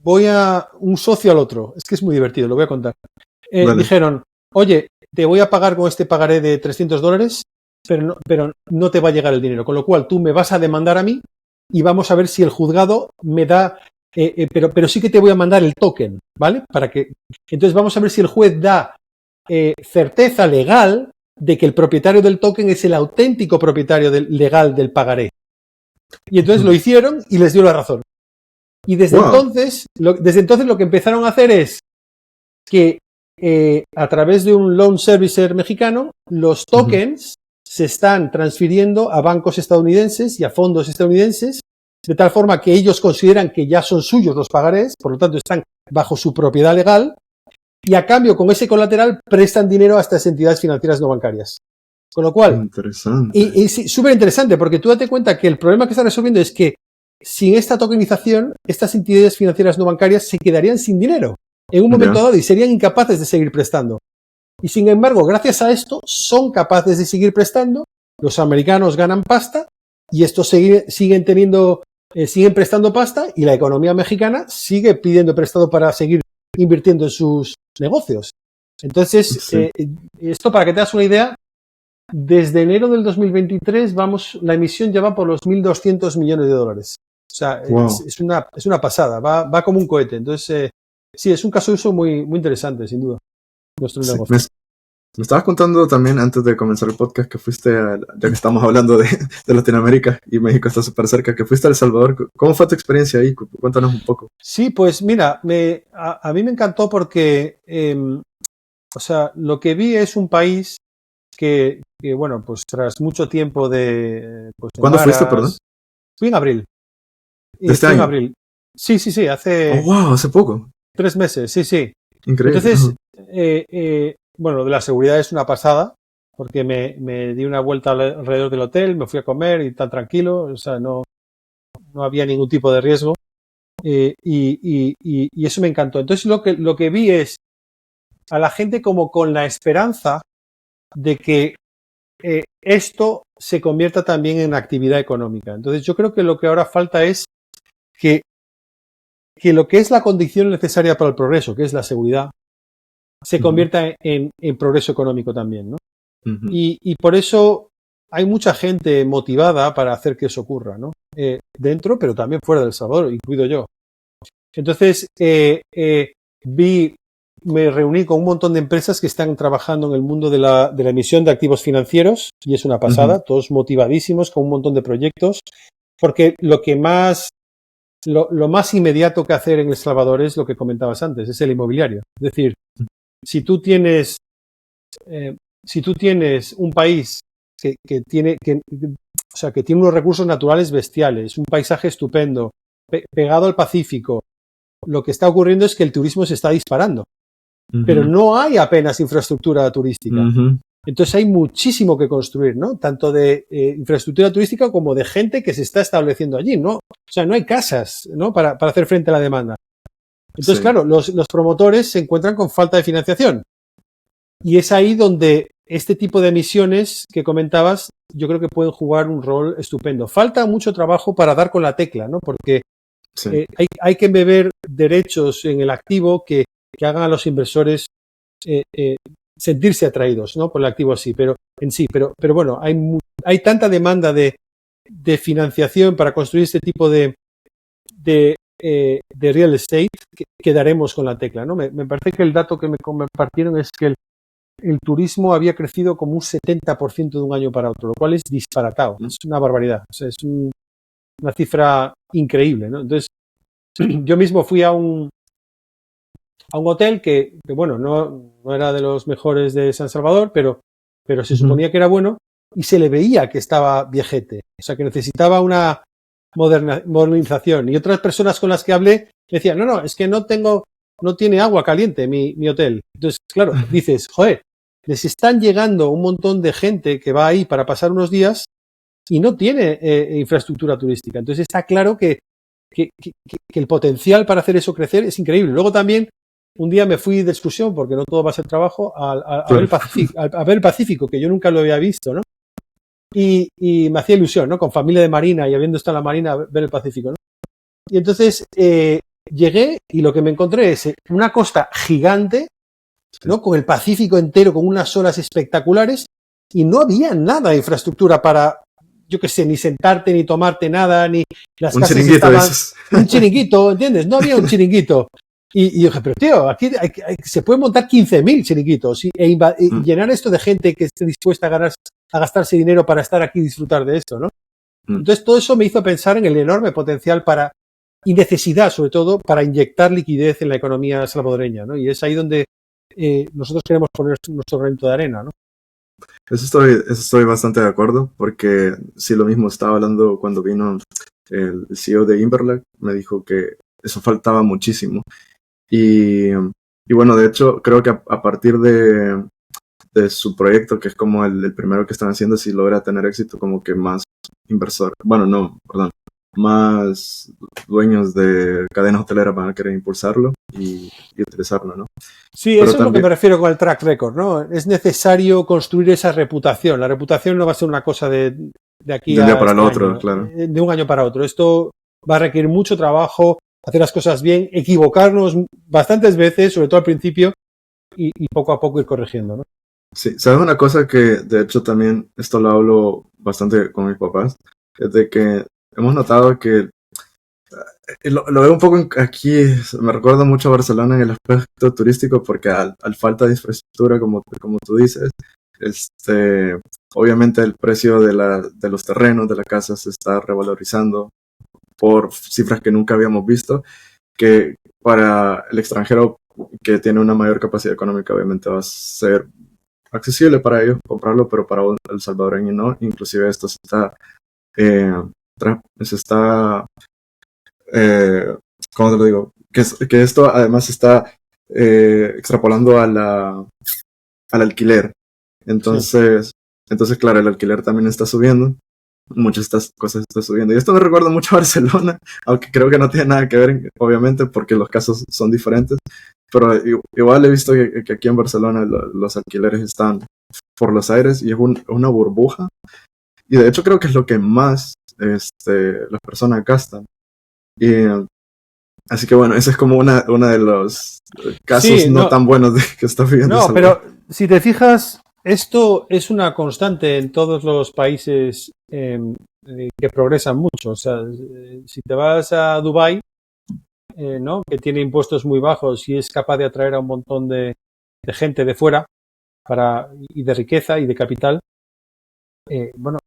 voy a un socio al otro. Es que es muy divertido, lo voy a contar. Dijeron, oye, te voy a pagar con este pagaré de $300, pero no te va a llegar el dinero. Con lo cual, tú me vas a demandar a mí y vamos a ver si el juzgado me da, pero sí que te voy a mandar el token, ¿vale? Entonces vamos a ver si el juez da certeza legal de que el propietario del token es el auténtico propietario legal del pagaré. Y entonces lo hicieron y les dio la razón. Y desde entonces lo que empezaron a hacer es que a través de un loan servicer mexicano, los tokens se están transfiriendo a bancos estadounidenses y a fondos estadounidenses, de tal forma que ellos consideran que ya son suyos los pagarés, por lo tanto están bajo su propiedad legal, y a cambio con ese colateral prestan dinero a estas entidades financieras no bancarias. Con lo cual, interesante. Y súper interesante, porque tú date cuenta que el problema que están resolviendo es que sin esta tokenización, estas entidades financieras no bancarias se quedarían sin dinero en un momento dado y serían incapaces de seguir prestando. Y sin embargo, gracias a esto, son capaces de seguir prestando, los americanos ganan pasta y estos siguen prestando pasta y la economía mexicana sigue pidiendo prestado para seguir invirtiendo en sus negocios. Entonces, esto para que te das una idea, desde enero del 2023 la emisión ya va por los $1.200 millones. O sea, es una pasada, va como un cohete. Entonces, sí, es un caso de uso muy, muy interesante, sin duda. Nuestro negocio. Me estabas contando también antes de comenzar el podcast que fuiste, ya que estamos hablando de Latinoamérica y México está súper cerca, que fuiste a El Salvador. ¿Cómo fue tu experiencia ahí? Cuéntanos un poco. Sí, pues mira, a mí me encantó porque, o sea, lo que vi es un país que bueno, pues tras mucho tiempo de... Pues, ¿Cuándo fuiste, perdón? Fui en abril. ¿De este año? En abril. Sí, hace... ¡Oh, wow! Hace poco. 3 meses, sí. Increíble. Entonces, bueno, lo de la seguridad es una pasada, porque me di una vuelta alrededor del hotel, me fui a comer y tan tranquilo, o sea, no había ningún tipo de riesgo. Y eso me encantó. Entonces, lo que vi es a la gente como con la esperanza de que esto se convierta también en actividad económica. Entonces, yo creo que lo que ahora falta es que lo que es la condición necesaria para el progreso, que es la seguridad, se convierta en progreso económico también, ¿no? Ujú. Y por eso hay mucha gente motivada para hacer que eso ocurra, ¿no? Dentro, pero también fuera de El Salvador, incluido yo. Entonces, me reuní con un montón de empresas que están trabajando en el mundo de la emisión de activos financieros, y es una pasada, todos motivadísimos con un montón de proyectos, porque lo más inmediato que hacer en El Salvador es lo que comentabas antes, es el inmobiliario. Es decir, si tú tienes un país que tiene unos recursos naturales bestiales, un paisaje estupendo, pegado al Pacífico, lo que está ocurriendo es que el turismo se está disparando, pero no hay apenas infraestructura turística. Entonces hay muchísimo que construir, ¿no? Tanto de infraestructura turística como de gente que se está estableciendo allí, ¿no? O sea, no hay casas, ¿no? Para hacer frente a la demanda. Entonces, claro, los promotores se encuentran con falta de financiación. Y es ahí donde este tipo de emisiones que comentabas, yo creo que pueden jugar un rol estupendo. Falta mucho trabajo para dar con la tecla, ¿no? Porque hay que embeber derechos en el activo que hagan a los inversores sentirse atraídos, ¿no? Por el activo así, pero bueno, hay tanta demanda de financiación para construir este tipo de real estate que daremos con la tecla, ¿no? Me parece que el dato que me compartieron es que el turismo había crecido como un 70% de un año para otro, lo cual es disparatado, es una barbaridad, o sea, es una cifra increíble, ¿no? Entonces, yo mismo fui a un hotel que bueno, no era de los mejores de San Salvador, pero se suponía que era bueno y se le veía que estaba viejete, o sea, que necesitaba una modernización. Y otras personas con las que hablé decían, no, es que no tiene agua caliente mi hotel. Entonces, claro, dices, joder, les están llegando un montón de gente que va ahí para pasar unos días y no tiene infraestructura turística. Entonces está claro que el potencial para hacer eso crecer es increíble. Luego también un día me fui de excursión, porque no todo va a ser trabajo, a ver el Pacífico, que yo nunca lo había visto, ¿no? Y me hacía ilusión, ¿no? Con familia de marina y habiendo estado en la marina, ver el Pacífico, ¿no? Y entonces llegué y lo que me encontré es una costa gigante, ¿no? Con el Pacífico entero, con unas olas espectaculares, y no había nada de infraestructura para, yo qué sé, ni sentarte, ni tomarte nada, ni las casas estaban... Un chiringuito, ¿entiendes? No había un chiringuito. Y yo dije, pero tío, aquí se pueden montar 15.000 chiringuitos y llenar esto de gente que esté dispuesta a gastarse dinero para estar aquí y disfrutar de esto, ¿no? Entonces todo eso me hizo pensar en el enorme potencial y necesidad, sobre todo, para inyectar liquidez en la economía salvadoreña, ¿no? Y es ahí donde nosotros queremos poner nuestro granito de arena, ¿no? Eso estoy bastante de acuerdo, porque sí, lo mismo estaba hablando cuando vino el CEO de Inverlag, me dijo que eso faltaba muchísimo. Y bueno, de hecho, creo que a partir de su proyecto, que es como el primero que están haciendo, si logra tener éxito, como que más más dueños de cadenas hoteleras van a querer impulsarlo y utilizarlo, ¿no? Sí, pero eso también, es lo que me refiero con el track record, ¿no? Es necesario construir esa reputación. La reputación no va a ser una cosa de aquí de un día para este el otro, año, claro. De un año para otro. Esto va a requerir mucho trabajo, hacer las cosas bien, equivocarnos bastantes veces, sobre todo al principio, y poco a poco ir corrigiendo, ¿no? Sí, ¿sabes una cosa que de hecho también esto lo hablo bastante con mis papás? Es de que hemos notado que lo veo un poco aquí, me recuerda mucho a Barcelona en el aspecto turístico porque al falta de infraestructura, como tú dices, obviamente el precio de los terrenos, de la casa se está revalorizando por cifras que nunca habíamos visto, que para el extranjero que tiene una mayor capacidad económica obviamente va a ser accesible para ellos comprarlo, pero para el salvadoreño no. Inclusive esto se está ¿cómo te lo digo? Que esto además está extrapolando al alquiler. Entonces, claro, el alquiler también está subiendo. Muchas de estas cosas están subiendo. Y esto me recuerda mucho a Barcelona, aunque creo que no tiene nada que ver, obviamente, porque los casos son diferentes. Pero igual he visto que aquí en Barcelona los alquileres están por los aires y es una burbuja. Y de hecho creo que es lo que más las personas gastan. Y Así que bueno, ese es como una de los casos Sí, no tan buenos de que está viviendo no, Salvador. pero si te fijas, esto es una constante en todos los países que progresan mucho. O sea, si te vas a Dubái, ¿no? Que tiene impuestos muy bajos y es capaz de atraer a un montón de gente de fuera y de riqueza y de capital, bueno,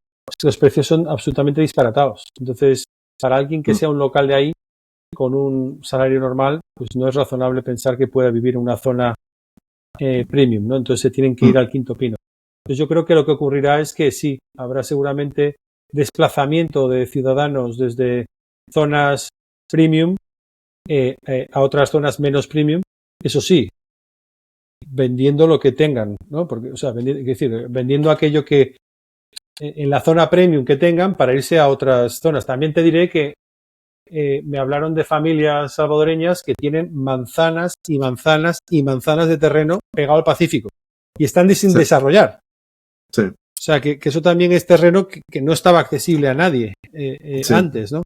los precios son absolutamente disparatados. Entonces, para alguien que Mm, sea un local de ahí, con un salario normal, pues no es razonable pensar que pueda vivir en una zona premium, ¿no? Entonces se tienen que ir mm, al quinto pino. Entonces yo creo que lo que ocurrirá es que sí, habrá seguramente desplazamiento de ciudadanos desde zonas premium a otras zonas menos premium. Eso sí, vendiendo lo que tengan, ¿no? Porque, o sea, es decir, vendiendo aquello que en la zona premium que tengan para irse a otras zonas. También te diré que me hablaron de familias salvadoreñas que tienen manzanas y manzanas y manzanas de terreno pegado al Pacífico y están sin sí, desarrollar. sí, O sea, que eso también es terreno que no estaba accesible a nadie sí, antes, ¿no?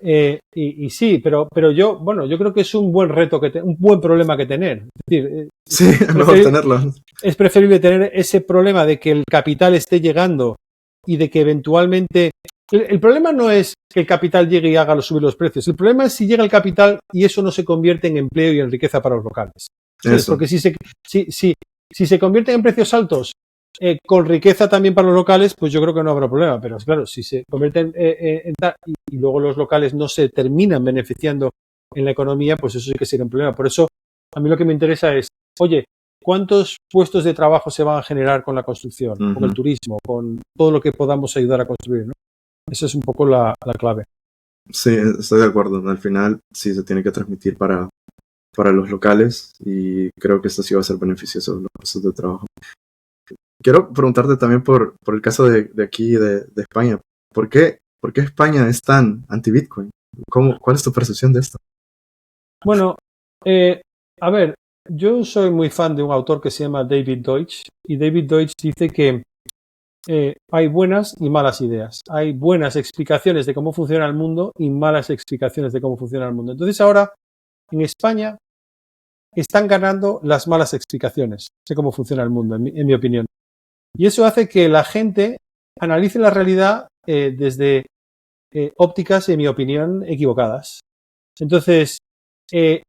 Y sí, pero yo, bueno, yo creo que es un buen reto, un buen problema que tener. Es decir, sí, es mejor tenerlo. es preferible tener ese problema de que el capital esté llegando y de que eventualmente... El problema no es que el capital llegue y haga subir los precios. El problema es si llega el capital y eso no se convierte en empleo y en riqueza para los locales. ¿Entiendes? Eso, Porque si se convierten en precios altos con riqueza también para los locales, pues yo creo que no habrá problema. Pero claro, si se convierten y luego los locales no se terminan beneficiando en la economía, pues eso sí que sería un problema. Por eso a mí lo que me interesa es, oye, ¿cuántos puestos de trabajo se van a generar con la construcción, con el ujú. turismo, con todo lo que podamos ayudar a construir, ¿no? Esa es un poco la clave. Sí, estoy de acuerdo. Al final sí se tiene que transmitir para los locales y creo que esto sí va a ser beneficioso los puestos de trabajo. Quiero preguntarte también por el caso de aquí, de España. Por qué España es tan anti-Bitcoin? ¿Cuál es tu percepción de esto? Bueno, a ver, yo soy muy fan de un autor que se llama David Deutsch y David Deutsch dice que hay buenas y malas ideas. Hay buenas explicaciones de cómo funciona el mundo y malas explicaciones de cómo funciona el mundo. Entonces ahora en España están ganando las malas explicaciones de cómo funciona el mundo, en mi opinión. Y eso hace que la gente analice la realidad desde ópticas, en mi opinión, equivocadas. Entonces, que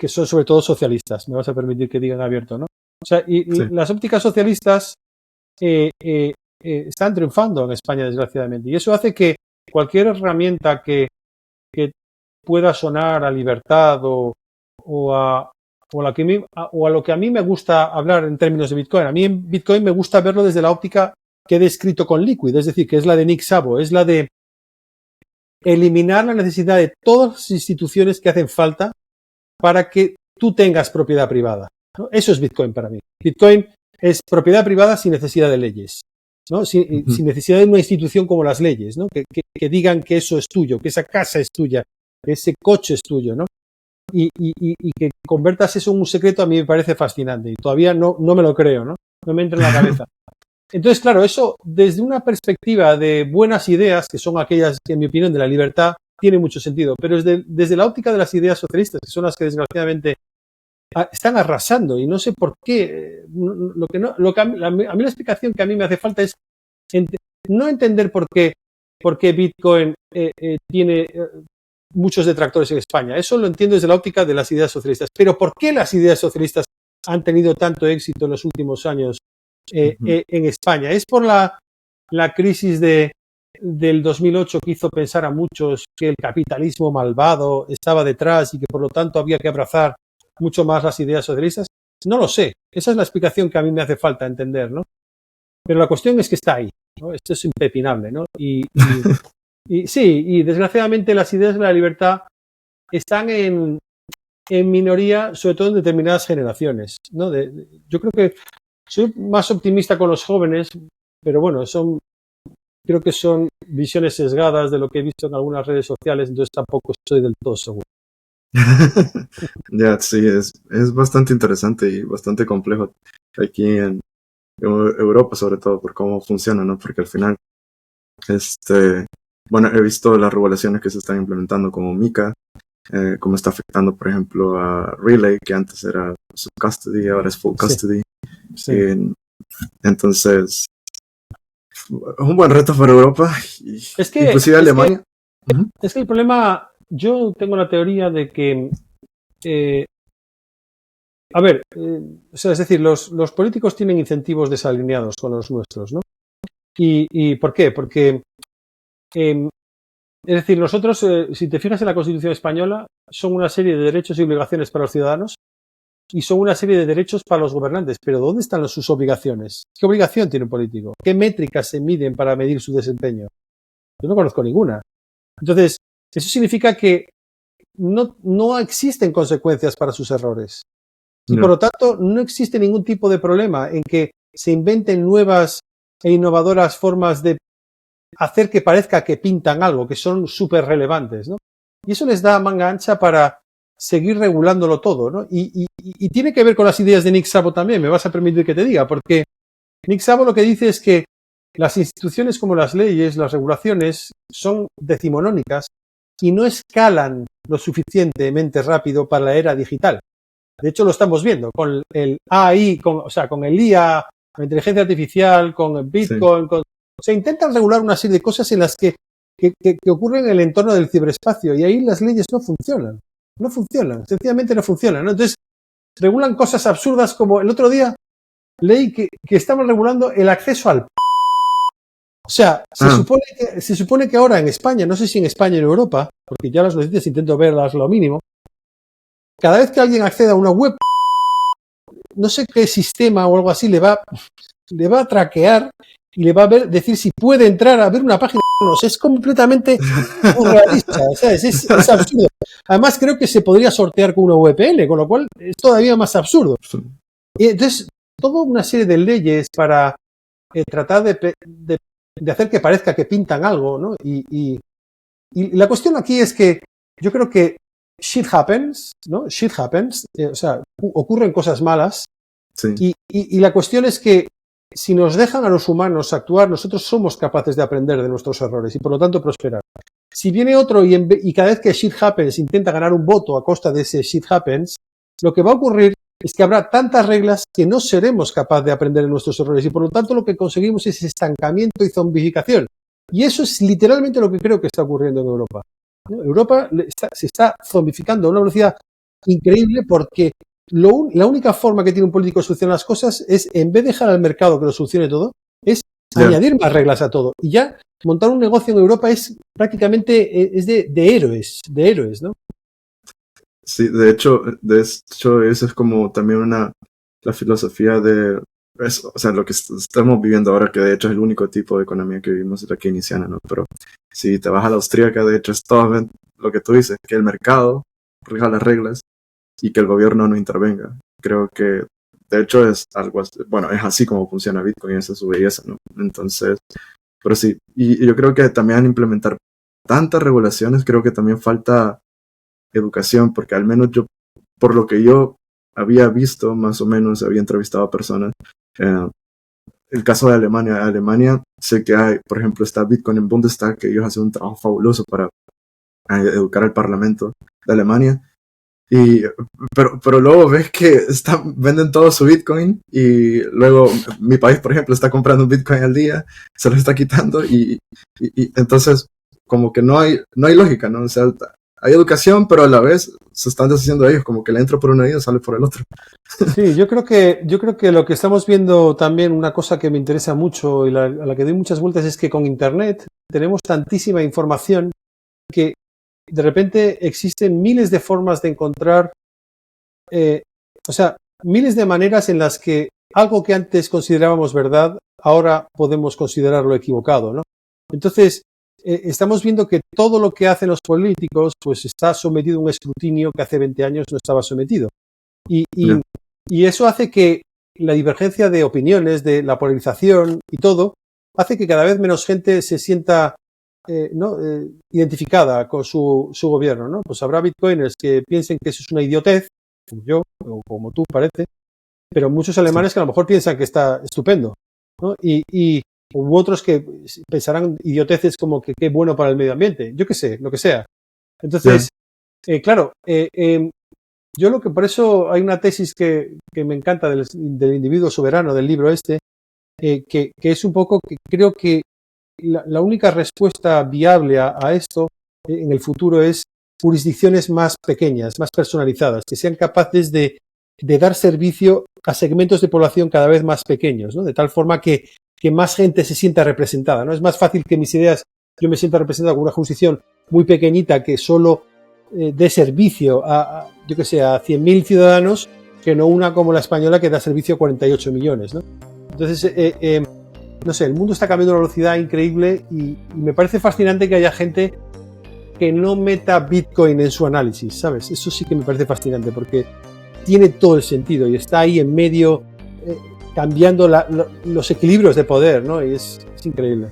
son sobre todo socialistas, me vas a permitir que digan abierto, ¿no? O sea, Sí. y las ópticas socialistas están triunfando en España, desgraciadamente. Y eso hace que cualquier herramienta que pueda sonar a libertad o a lo que a mí me gusta hablar en términos de Bitcoin. A mí en Bitcoin me gusta verlo desde la óptica que he descrito con Liquid, es decir, que es la de Nick Szabo, es la de eliminar la necesidad de todas las instituciones que hacen falta para que tú tengas propiedad privada, ¿no? Eso es Bitcoin para mí. Bitcoin es propiedad privada sin necesidad de leyes, ¿no? Sin necesidad de una institución como las leyes, ¿no? Que digan que eso es tuyo, que esa casa es tuya, que ese coche es tuyo, ¿no? Y que convertas eso en un secreto a mí me parece fascinante y todavía no me lo creo, ¿no? No me entra en la cabeza. Entonces, claro, eso desde una perspectiva de buenas ideas, que son aquellas que, en mi opinión, de la libertad, tiene mucho sentido. Pero desde la óptica de las ideas socialistas, que son las que desgraciadamente están arrasando y no sé por qué. A mí la explicación que a mí me hace falta es no entender por qué Bitcoin tiene muchos detractores en España. Eso lo entiendo desde la óptica de las ideas socialistas. Pero ¿por qué las ideas socialistas han tenido tanto éxito en los últimos años en España? ¿Es por la crisis del 2008 que hizo pensar a muchos que el capitalismo malvado estaba detrás y que por lo tanto había que abrazar mucho más las ideas socialistas? No lo sé. Esa es la explicación que a mí me hace falta entender, ¿no? Pero la cuestión es que está ahí, ¿no? Esto es impepinable, ¿no? Y sí, y desgraciadamente las ideas de la libertad están en minoría, sobre todo en determinadas generaciones, ¿no? Yo creo que soy más optimista con los jóvenes, pero bueno, creo que son visiones sesgadas de lo que he visto en algunas redes sociales, entonces tampoco estoy del todo seguro. Ya, sí, es bastante interesante y bastante complejo aquí en Europa, sobre todo por cómo funciona, ¿no? Porque al final, bueno, he visto las regulaciones que se están implementando como MiCA cómo está afectando, por ejemplo, a Relay, que antes era sub-custody, ahora es full custody. Sí. Entonces, es un buen reto para Europa, inclusive Alemania. Es que el problema, yo tengo la teoría de que, o sea, es decir, los políticos tienen incentivos desalineados con los nuestros, ¿no? ¿Y por qué? Porque, es decir, nosotros, si te fijas en la Constitución española, son una serie de derechos y obligaciones para los ciudadanos y son una serie de derechos para los gobernantes. Pero ¿dónde están sus obligaciones? ¿Qué obligación tiene un político? ¿Qué métricas se miden para medir su desempeño? Yo no conozco ninguna. Entonces, eso significa que no existen consecuencias para sus errores. Y por lo tanto, no existe ningún tipo de problema en que se inventen nuevas e innovadoras formas de hacer que parezca que pintan algo, que son súper relevantes, ¿no? Y eso les da manga ancha para seguir regulándolo todo, ¿no? Y tiene que ver con las ideas de Nick Szabo también, me vas a permitir que te diga, porque Nick Szabo lo que dice es que las instituciones como las leyes, las regulaciones, son decimonónicas y no escalan lo suficientemente rápido para la era digital. De hecho, lo estamos viendo con el AI, con el IA, con la inteligencia artificial, con el Bitcoin. Sí. Se intentan regular una serie de cosas en las que ocurren en el entorno del ciberespacio y ahí las leyes no funcionan. No funcionan, sencillamente no funcionan, ¿no? Entonces, regulan cosas absurdas como el otro día leí que estamos regulando el acceso al... O sea, se supone que ahora en España, no sé si en España o en Europa, porque ya las noticias intento verlas lo mínimo, cada vez que alguien acceda a una web, no sé qué sistema o algo así le va a traquear y le va a decir si puede entrar a ver una página. Es completamente surrealista, ¿sabes? Es absurdo. Además, creo que se podría sortear con una VPN, con lo cual es todavía más absurdo. Y entonces, toda una serie de leyes para tratar de hacer que parezca que pintan algo, ¿no? Y la cuestión aquí es que yo creo que shit happens, ¿no? Shit happens, o sea, ocurren cosas malas. Sí. Y la cuestión es que si nos dejan a los humanos actuar, nosotros somos capaces de aprender de nuestros errores y por lo tanto prosperar. Si viene otro y cada vez que shit happens intenta ganar un voto a costa de ese shit happens, lo que va a ocurrir es que habrá tantas reglas que no seremos capaces de aprender de nuestros errores y por lo tanto lo que conseguimos es estancamiento y zombificación. Y eso es literalmente lo que creo que está ocurriendo en Europa. ¿No? Europa se está zombificando a una velocidad increíble porque la única forma que tiene un político de solucionar las cosas es, en vez de dejar al mercado que lo solucione todo, es añadir más reglas a todo. Y ya montar un negocio en Europa es prácticamente de héroes, ¿no? Sí, de hecho, eso es como también la filosofía de eso, o sea, lo que estamos viviendo ahora, que de hecho es el único tipo de economía que vivimos, es la keynesiana, ¿no? Pero si te vas a la austríaca, de hecho es todo lo que tú dices, que el mercado rija las reglas y que el gobierno no intervenga. Creo que, de hecho, es algo así, bueno, es así como funciona Bitcoin, esa es su belleza, ¿no? Entonces, pero sí, y yo creo que también al implementar tantas regulaciones, creo que también falta educación, porque al menos yo, por lo que yo había visto, más o menos, había entrevistado a personas, el caso de Alemania, sé que hay, por ejemplo, está Bitcoin en Bundestag, que ellos hacen un trabajo fabuloso para educar al Parlamento de Alemania, pero luego ves que venden todo su Bitcoin y luego mi país, por ejemplo, está comprando un Bitcoin al día, se lo está quitando y entonces como que no hay lógica, ¿no? O sea, hay educación, pero a la vez se están deshaciendo ellos, como que le entra por un oído, sale por el otro. Sí, yo creo que lo que estamos viendo también, una cosa que me interesa mucho y a la que doy muchas vueltas, es que con Internet tenemos tantísima información que de repente existen miles de formas de encontrar, miles de maneras en las que algo que antes considerábamos verdad, ahora podemos considerarlo equivocado, ¿no? Entonces, estamos viendo que todo lo que hacen los políticos pues está sometido a un escrutinio que hace 20 años no estaba sometido. Y eso hace que la divergencia de opiniones, de la polarización y todo, hace que cada vez menos gente se sienta identificada con su gobierno, ¿no? Pues habrá bitcoiners que piensen que eso es una idiotez, como yo, o como tú parece, pero muchos alemanes que a lo mejor piensan que está estupendo, ¿no? Y u otros que pensarán idioteces como que qué bueno para el medio ambiente, yo qué sé, lo que sea. Entonces, claro, yo lo que por eso hay una tesis que me encanta del individuo soberano del libro este, que es un poco que creo que la única respuesta viable a esto en el futuro es jurisdicciones más pequeñas, más personalizadas, que sean capaces de dar servicio a segmentos de población cada vez más pequeños, ¿no? De tal forma que más gente se sienta representada, ¿no? Es más fácil que mis ideas yo me sienta representado con una jurisdicción muy pequeñita que solo dé servicio yo que sé, a 100.000 ciudadanos, que no una como la española que da servicio a 48 millones, ¿no? Entonces, no sé, el mundo está cambiando a una velocidad increíble y me parece fascinante que haya gente que no meta Bitcoin en su análisis, ¿sabes? Eso sí que me parece fascinante porque tiene todo el sentido y está ahí en medio cambiando los equilibrios de poder, ¿no? Y es increíble.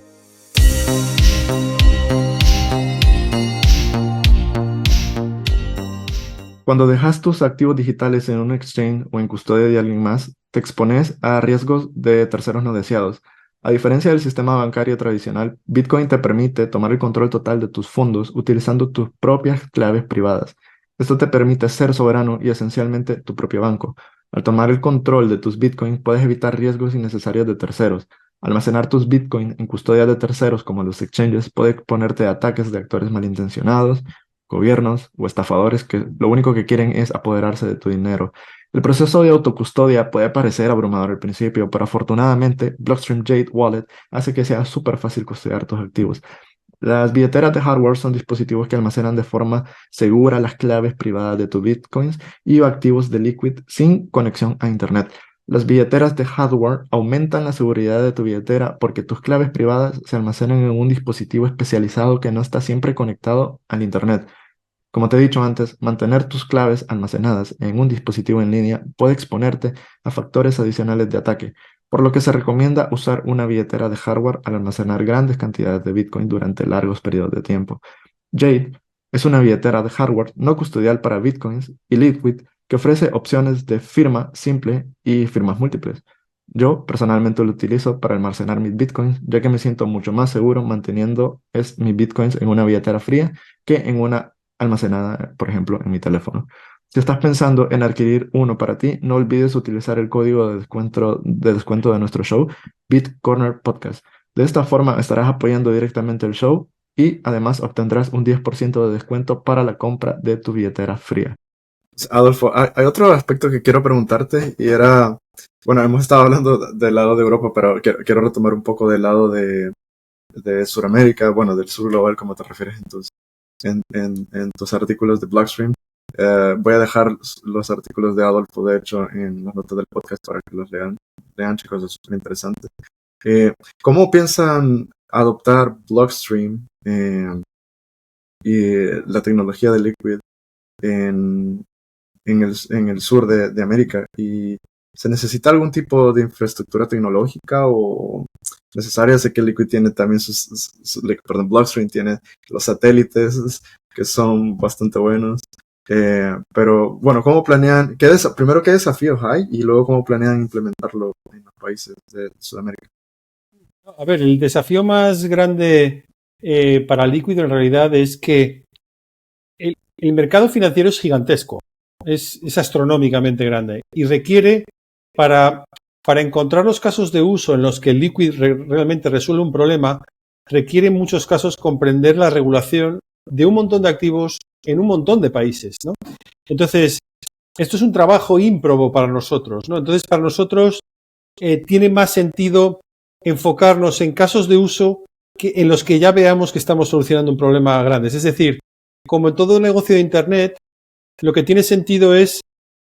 Cuando dejas tus activos digitales en un exchange o en custodia de alguien más, te expones a riesgos de terceros no deseados. A diferencia del sistema bancario tradicional, Bitcoin te permite tomar el control total de tus fondos utilizando tus propias claves privadas. Esto te permite ser soberano y esencialmente tu propio banco. Al tomar el control de tus Bitcoin, puedes evitar riesgos innecesarios de terceros. Almacenar tus Bitcoin en custodia de terceros como los exchanges puede exponerte a ataques de actores malintencionados, gobiernos o estafadores que lo único que quieren es apoderarse de tu dinero. El proceso de autocustodia puede parecer abrumador al principio, pero afortunadamente Blockstream Jade Wallet hace que sea súper fácil custodiar tus activos. Las billeteras de hardware son dispositivos que almacenan de forma segura las claves privadas de tus bitcoins y activos de Liquid sin conexión a Internet. Las billeteras de hardware aumentan la seguridad de tu billetera porque tus claves privadas se almacenan en un dispositivo especializado que no está siempre conectado al Internet. Como te he dicho antes, mantener tus claves almacenadas en un dispositivo en línea puede exponerte a factores adicionales de ataque, por lo que se recomienda usar una billetera de hardware al almacenar grandes cantidades de Bitcoin durante largos periodos de tiempo. Jade es una billetera de hardware no custodial para Bitcoins y Liquid que ofrece opciones de firma simple y firmas múltiples. Yo personalmente lo utilizo para almacenar mis Bitcoins, ya que me siento mucho más seguro manteniendo mis Bitcoins en una billetera fría que en una almacenada, por ejemplo, en mi teléfono. Si estás pensando en adquirir uno para ti, no olvides utilizar el código de descuento de nuestro show, BitCorner Podcast. De esta forma estarás apoyando directamente el show y además obtendrás un 10% de descuento para la compra de tu billetera fría. Adolfo, hay otro aspecto que quiero preguntarte y era, bueno, hemos estado hablando del lado de Europa, pero quiero retomar un poco del lado de Sudamérica, bueno, del sur global, como te refieres en tus artículos de Blockstream. Voy a dejar los artículos de Adolfo, de hecho, en las notas del podcast para que los lean chicos, es súper interesante. ¿Cómo piensan adoptar Blockstream y la tecnología de Liquid en el sur de América? ¿Y se necesita algún tipo de infraestructura tecnológica o necesaria? Sé que Liquid tiene también Blockstream tiene los satélites que son bastante buenos. Pero bueno, ¿cómo planean? Primero, ¿qué desafíos hay? Y luego, ¿cómo planean implementarlo en los países de Sudamérica? A ver, el desafío más grande para Liquid en realidad es que el mercado financiero es gigantesco, es astronómicamente grande y requiere para encontrar los casos de uso en los que el Liquid realmente resuelve un problema, requiere en muchos casos comprender la regulación de un montón de activos en un montón de países, ¿no? Entonces, esto es un trabajo ímprobo para nosotros, ¿no? Entonces, para nosotros tiene más sentido enfocarnos en casos de uso en los que ya veamos que estamos solucionando un problema grande. Es decir, como en todo negocio de Internet, lo que tiene sentido es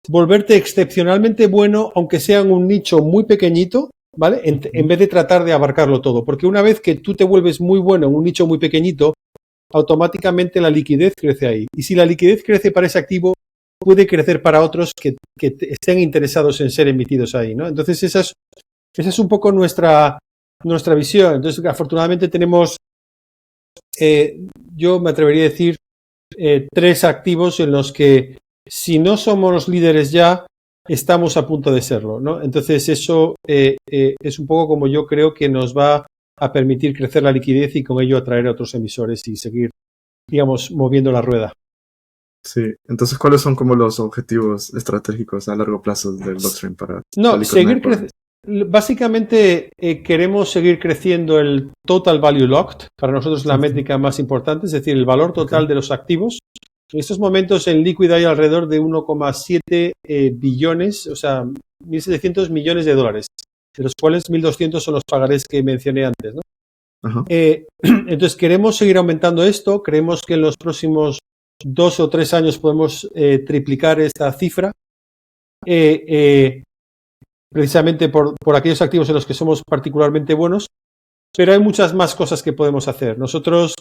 volverte excepcionalmente bueno, aunque sea en un nicho muy pequeñito, ¿vale? En vez de tratar de abarcarlo todo. Porque una vez que tú te vuelves muy bueno en un nicho muy pequeñito, automáticamente la liquidez crece ahí. Y si la liquidez crece para ese activo, puede crecer para otros que estén interesados en ser emitidos ahí, ¿no? Entonces, esa es un poco nuestra visión. Entonces, afortunadamente tenemos, yo me atrevería a decir, 3 activos en los que, si no somos los líderes ya, estamos a punto de serlo, ¿no? Entonces, eso es un poco como yo creo que nos va a permitir crecer la liquidez y con ello atraer a otros emisores y seguir, digamos, moviendo la rueda. Sí, entonces, ¿cuáles son como los objetivos estratégicos a largo plazo del Blockstream para No, Liquid Network? básicamente queremos seguir creciendo el Total Value Locked, para nosotros la Ujú. métrica más importante, es decir, el valor total Ok, de los activos. En estos momentos en Liquid hay alrededor de 1,7 billones, o sea, 1.700 millones de dólares, de los cuales 1.200 son los pagarés que mencioné antes, ¿no? ajá, Entonces queremos seguir aumentando esto, creemos que en los próximos 2 o 3 años podemos triplicar esta cifra. Precisamente por aquellos activos en los que somos particularmente buenos, pero hay muchas más cosas que podemos hacer. Nosotros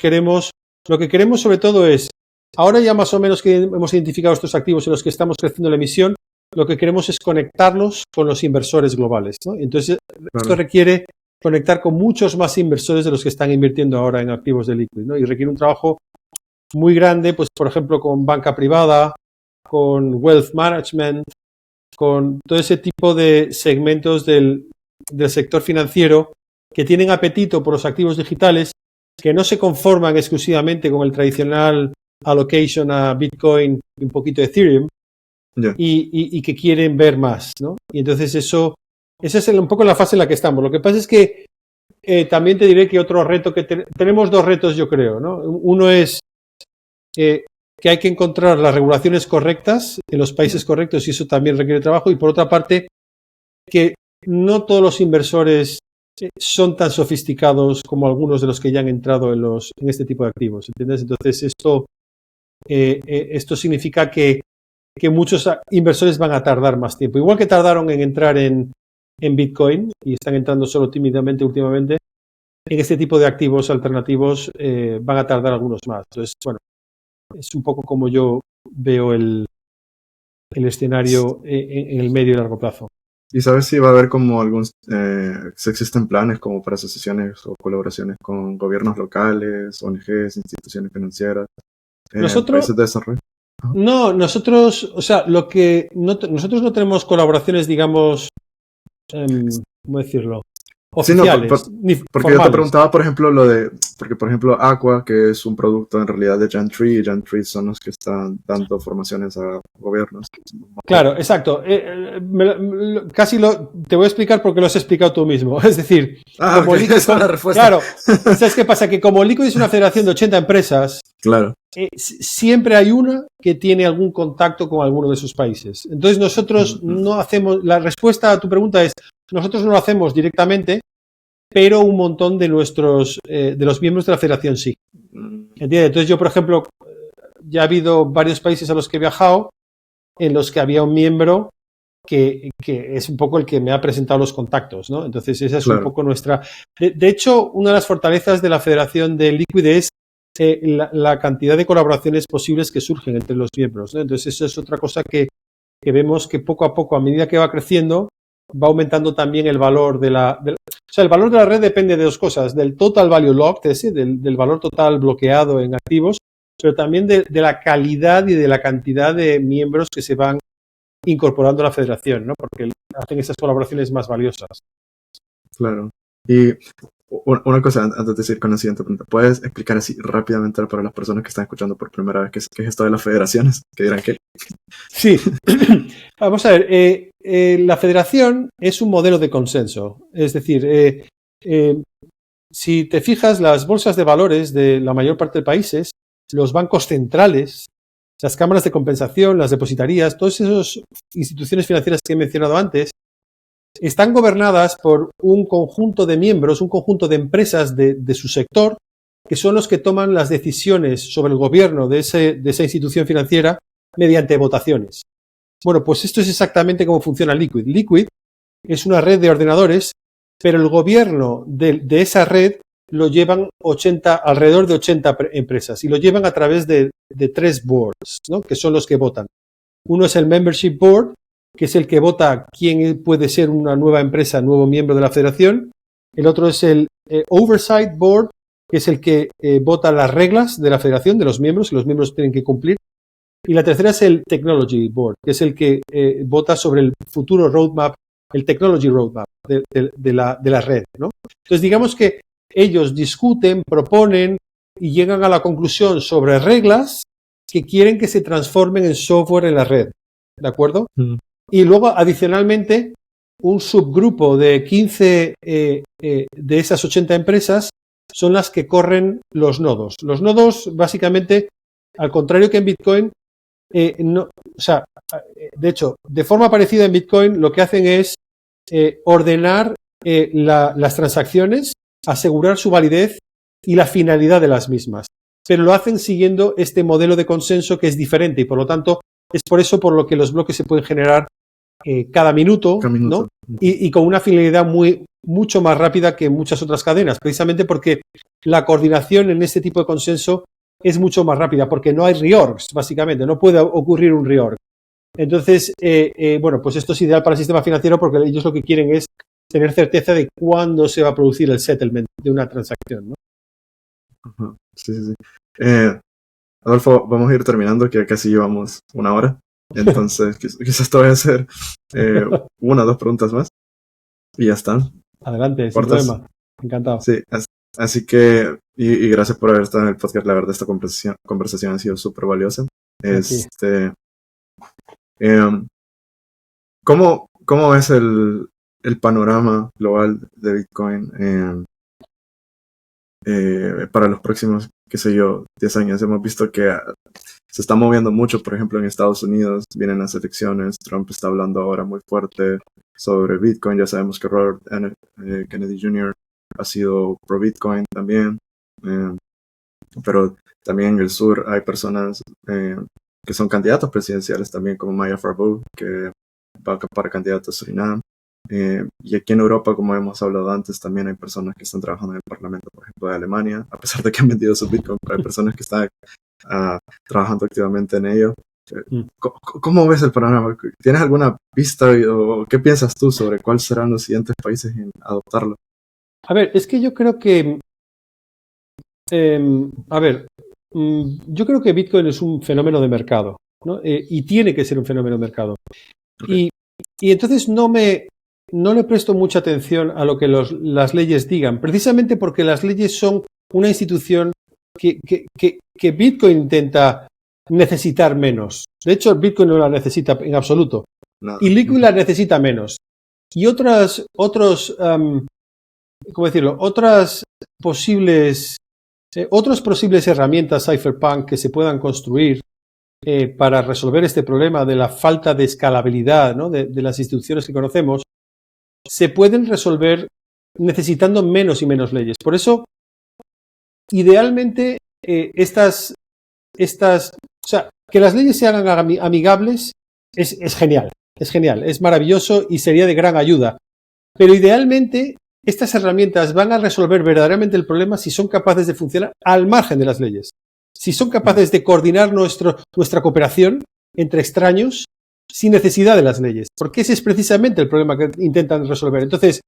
lo que queremos sobre todo es, ahora ya más o menos que hemos identificado estos activos en los que estamos creciendo la emisión, lo que queremos es conectarlos con los inversores globales, ¿no? Entonces, esto claro. requiere conectar con muchos más inversores de los que están invirtiendo ahora en activos de Liquid, ¿no? Y requiere un trabajo muy grande, pues por ejemplo, con banca privada, con wealth management, con todo ese tipo de segmentos del sector financiero que tienen apetito por los activos digitales, que no se conforman exclusivamente con el tradicional allocation a Bitcoin y un poquito de Ethereum, Ya. y que quieren ver más, ¿no? Y entonces esa es un poco la fase en la que estamos. Lo que pasa es que también te diré que otro reto tenemos dos retos, yo creo, ¿no? Uno es que hay que encontrar las regulaciones correctas en los países correctos y eso también requiere trabajo. Y por otra parte, que no todos los inversores son tan sofisticados como algunos de los que ya han entrado en este tipo de activos, ¿entiendes? Entonces esto significa que muchos inversores van a tardar más tiempo. Igual que tardaron en entrar en Bitcoin y están entrando solo tímidamente últimamente, en este tipo de activos alternativos van a tardar algunos más. Entonces, bueno, es un poco como yo veo el escenario en el medio y largo plazo. ¿Y sabes si va a haber como si existen planes como para asociaciones o colaboraciones con gobiernos locales, ONGs, instituciones financieras, Nosotros, países de desarrollo? Ajá. no, nosotros, o sea, nosotros no tenemos colaboraciones, digamos, ¿cómo decirlo? Sí, no, Oficiales, ni porque yo te formales. preguntaba, por ejemplo, porque por ejemplo Aqua, que es un producto en realidad de Jantry, y Jantry son los que están dando formaciones a gobiernos. Claro, exacto. Te voy a explicar porque lo has explicado tú mismo. Es decir, Ah, ok, esa es la respuesta. claro, ¿sabes qué pasa? Que como Liquid es una federación de 80 empresas, Claro. siempre hay una que tiene algún contacto con alguno de esos países. Entonces nosotros no hacemos, la respuesta a tu pregunta es, nosotros no lo hacemos directamente, pero un montón de los miembros de la federación sí. ¿Entiendes? Entonces yo, por ejemplo, ya ha habido varios países a los que he viajado en los que había un miembro que es un poco el que me ha presentado los contactos, ¿no? Entonces esa es un Claro. poco nuestra... De hecho, una de las fortalezas de la Federación de Liquid es la cantidad de colaboraciones posibles que surgen entre los miembros, ¿no? Entonces eso es otra cosa que vemos que poco a poco, a medida que va creciendo, va aumentando también el valor o sea, el valor de la red depende de dos cosas, del total value locked, del valor total bloqueado en activos, pero también de la calidad y de la cantidad de miembros que se van incorporando a la federación, ¿no? Porque hacen esas colaboraciones más valiosas. Claro. Y una cosa antes de seguir con la siguiente pregunta. ¿Puedes explicar así rápidamente para las personas que están escuchando por primera vez qué es esto de las federaciones? Que dirán que... Sí, vamos a ver, la federación es un modelo de consenso, es decir, si te fijas, las bolsas de valores de la mayor parte de países, los bancos centrales, las cámaras de compensación, las depositarías, todas esas instituciones financieras que he mencionado antes, están gobernadas por un conjunto de miembros, un conjunto de empresas de su sector, que son los que toman las decisiones sobre el gobierno de esa institución financiera mediante votaciones. Bueno, pues esto es exactamente cómo funciona Liquid. Liquid es una red de ordenadores, pero el gobierno de esa red lo llevan alrededor de 80 empresas y lo llevan a través de 3 boards, ¿no? Que son los que votan. Uno es el Membership Board, que es el que vota quién puede ser una nueva empresa, nuevo miembro de la federación. El otro es el Oversight Board, que es el que vota las reglas de la federación, de los miembros, y los miembros tienen que cumplir. Y la tercera es el Technology Board, que es el que vota sobre el futuro roadmap, el Technology Roadmap de la red, ¿no? Entonces, digamos que ellos discuten, proponen y llegan a la conclusión sobre reglas que quieren que se transformen en software en la red, ¿de acuerdo? Y luego, adicionalmente, un subgrupo de 15 de esas 80 empresas son las que corren los nodos. Los nodos, básicamente, al contrario que en Bitcoin, de hecho, de forma parecida en Bitcoin, lo que hacen es ordenar las transacciones, asegurar su validez y la finalidad de las mismas. Pero lo hacen siguiendo este modelo de consenso que es diferente y, por lo tanto, es por eso por lo que los bloques se pueden generar cada minuto, ¿no? Y con una finalidad mucho más rápida que muchas otras cadenas, precisamente porque la coordinación en este tipo de consenso es mucho más rápida, porque no hay reorgs, básicamente, no puede ocurrir un reorg. Entonces, pues esto es ideal para el sistema financiero porque ellos lo que quieren es tener certeza de cuándo se va a producir el settlement de una transacción, ¿no? Sí. Adolfo, vamos a ir terminando, que casi llevamos 1 hora. Entonces, quizás te voy a hacer 1 o 2 preguntas más. Y ya está. Adelante, sin problema. Encantado. Sí, así que, y gracias por haber estado en el podcast. La verdad, esta conversación ha sido súper valiosa. ¿Cómo es el panorama global de Bitcoin para los próximos, qué sé yo, 10 años? Hemos visto que se está moviendo mucho, por ejemplo, en Estados Unidos, vienen las elecciones, Trump está hablando ahora muy fuerte sobre Bitcoin, ya sabemos que Robert Kennedy Jr. ha sido pro Bitcoin también, pero también en el sur hay personas que son candidatos presidenciales también, como Maya Farrow, que va para candidato a Surinam. Y aquí en Europa, como hemos hablado antes, también hay personas que están trabajando en el Parlamento, por ejemplo, de Alemania, a pesar de que han vendido su Bitcoin, pero hay personas que están trabajando activamente en ello. ¿Cómo ves el panorama? ¿Tienes alguna pista o qué piensas tú sobre cuáles serán los siguientes países en adoptarlo? A ver, es que yo creo que yo creo que Bitcoin es un fenómeno de mercado, ¿no? Y tiene que ser un fenómeno de mercado. Okay. Y entonces no le presto mucha atención a lo que las leyes digan, precisamente porque las leyes son una institución que Bitcoin intenta necesitar menos. De hecho, Bitcoin no la necesita en absoluto. No. Y Liquid la necesita menos. Y otras posibles herramientas cypherpunk que se puedan construir para resolver este problema de la falta de escalabilidad, ¿no? de las instituciones que conocemos, se pueden resolver necesitando menos y menos leyes. Por eso, idealmente, que las leyes se hagan amigables es genial, es maravilloso y sería de gran ayuda. Pero idealmente, estas herramientas van a resolver verdaderamente el problema si son capaces de funcionar al margen de las leyes. Si son capaces de coordinar nuestra cooperación entre extraños sin necesidad de las leyes. Porque ese es precisamente el problema que intentan resolver. Entonces,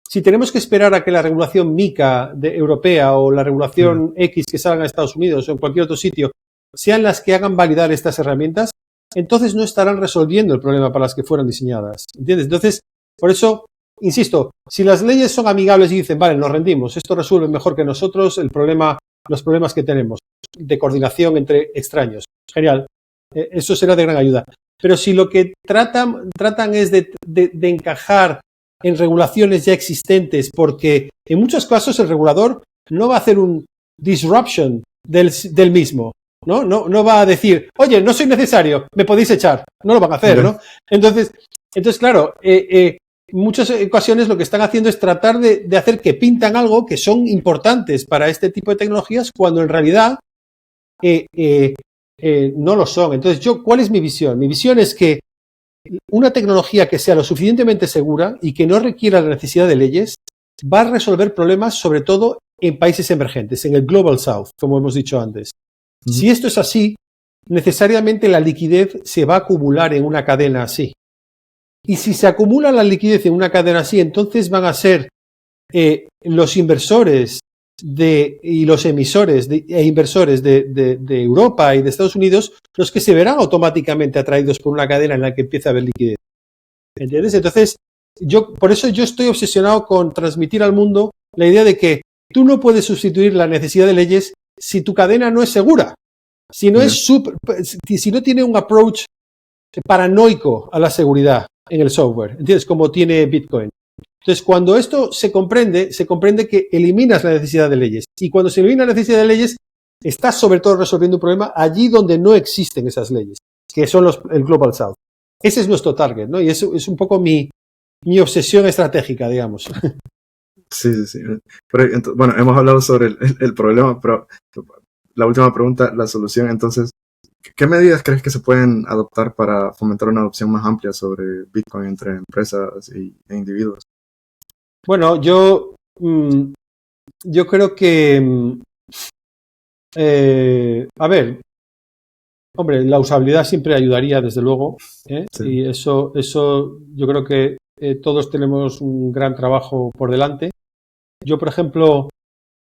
si tenemos que esperar a que la regulación MiCA europea o la regulación X que salga en Estados Unidos o en cualquier otro sitio sean las que hagan validar estas herramientas, entonces no estarán resolviendo el problema para las que fueron diseñadas. ¿Entiendes? Entonces, por eso, insisto, si las leyes son amigables y dicen, vale, nos rendimos, esto resuelve mejor que nosotros los problemas que tenemos de coordinación entre extraños. Genial. Eso será de gran ayuda. Pero si lo que tratan es de encajar en regulaciones ya existentes, porque en muchos casos el regulador no va a hacer un disruption del mismo, ¿no? No va a decir, oye, no soy necesario, me podéis echar. No lo van a hacer, ¿no? Entonces claro, en muchas ocasiones lo que están haciendo es tratar de hacer que pintan algo que son importantes para este tipo de tecnologías, cuando en realidad no lo son. Entonces, ¿cuál es mi visión? Mi visión es que una tecnología que sea lo suficientemente segura y que no requiera la necesidad de leyes va a resolver problemas, sobre todo en países emergentes, en el Global South, como hemos dicho antes. Si esto es así, necesariamente la liquidez se va a acumular en una cadena así. Y si se acumula la liquidez en una cadena así, entonces van a ser los inversores y los emisores e inversores de Europa y de Estados Unidos los que se verán automáticamente atraídos por una cadena en la que empieza a haber liquidez. ¿Entiendes? Entonces, por eso yo estoy obsesionado con transmitir al mundo la idea de que tú no puedes sustituir la necesidad de leyes si tu cadena no es segura. si no si no tiene un approach paranoico a la seguridad en el software, ¿entiendes? Como tiene Bitcoin. Entonces, cuando esto se comprende que eliminas la necesidad de leyes. Y cuando se elimina la necesidad de leyes, estás sobre todo resolviendo un problema allí donde no existen esas leyes, que son el Global South. Ese es nuestro target, ¿no? Y eso es un poco mi obsesión estratégica, digamos. Sí. Pero, bueno, hemos hablado sobre el problema, pero la última pregunta, la solución. Entonces, ¿qué medidas crees que se pueden adoptar para fomentar una adopción más amplia sobre Bitcoin entre empresas e individuos? Bueno, yo creo que, a ver, hombre, la usabilidad siempre ayudaría, desde luego, ¿eh? Sí. Y eso yo creo que todos tenemos un gran trabajo por delante. Yo, por ejemplo,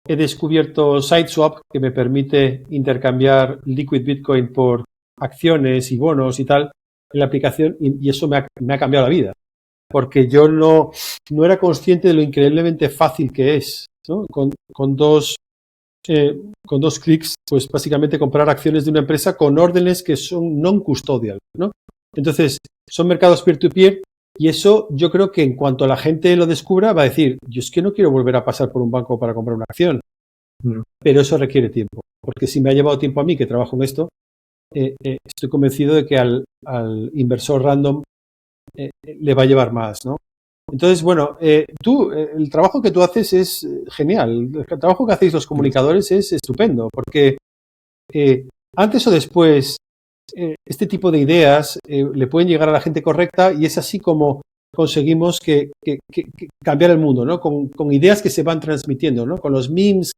he descubierto SideSwap, que me permite intercambiar Liquid Bitcoin por acciones y bonos y tal en la aplicación, y eso me ha cambiado la vida, porque yo no era consciente de lo increíblemente fácil que es, ¿no? Con dos clics, pues básicamente comprar acciones de una empresa con órdenes que son non-custodial, ¿no? Entonces, son mercados peer-to-peer, y eso yo creo que en cuanto la gente lo descubra va a decir, yo es que no quiero volver a pasar por un banco para comprar una acción. No. Pero eso requiere tiempo, porque si me ha llevado tiempo a mí, que trabajo en esto, estoy convencido de que al inversor random le va a llevar más, ¿no? Entonces, bueno, el trabajo que tú haces es genial. El trabajo que hacéis los comunicadores es estupendo, porque antes o después este tipo de ideas le pueden llegar a la gente correcta, y es así como conseguimos que cambiar el mundo, ¿no? Con ideas que se van transmitiendo, ¿no? Con los memes,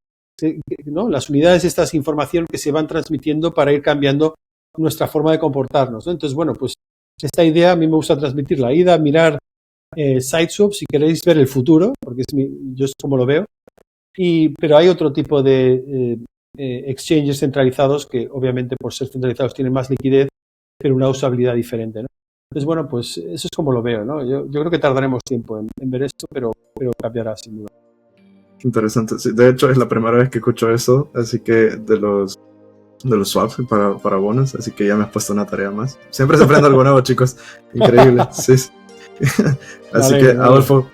¿no? Las unidades, estas información que se van transmitiendo para ir cambiando nuestra forma de comportarnos, ¿no? Entonces, bueno, pues esta idea a mí me gusta transmitirla. Id a mirar SideSwap si queréis ver el futuro, porque yo es como lo veo. Pero hay otro tipo de exchanges centralizados que, obviamente, por ser centralizados tienen más liquidez, pero una usabilidad diferente, ¿no? Entonces, bueno, pues eso es como lo veo, ¿no? Yo creo que tardaremos tiempo en ver esto, pero cambiará sin duda. Interesante. Sí, de hecho, es la primera vez que escucho eso, así que de los swaps para bonos, así que ya me has puesto una tarea más. Siempre se aprende algo nuevo, chicos. Increíble. Sí. Así que, Adolfo,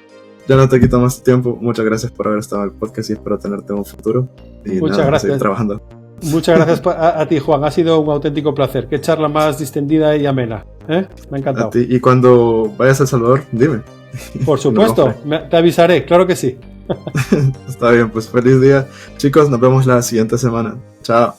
ya no te quito más tiempo. Muchas gracias por haber estado en el podcast y espero tenerte en un futuro. Y muchas gracias. Seguir trabajando. Muchas gracias a ti, Juan. Ha sido un auténtico placer. Qué charla más distendida y amena. Me ha encantado. A ti. Y cuando vayas a El Salvador, dime. Por supuesto, te avisaré, claro que sí. Está bien, pues feliz día. Chicos, nos vemos la siguiente semana. Chao.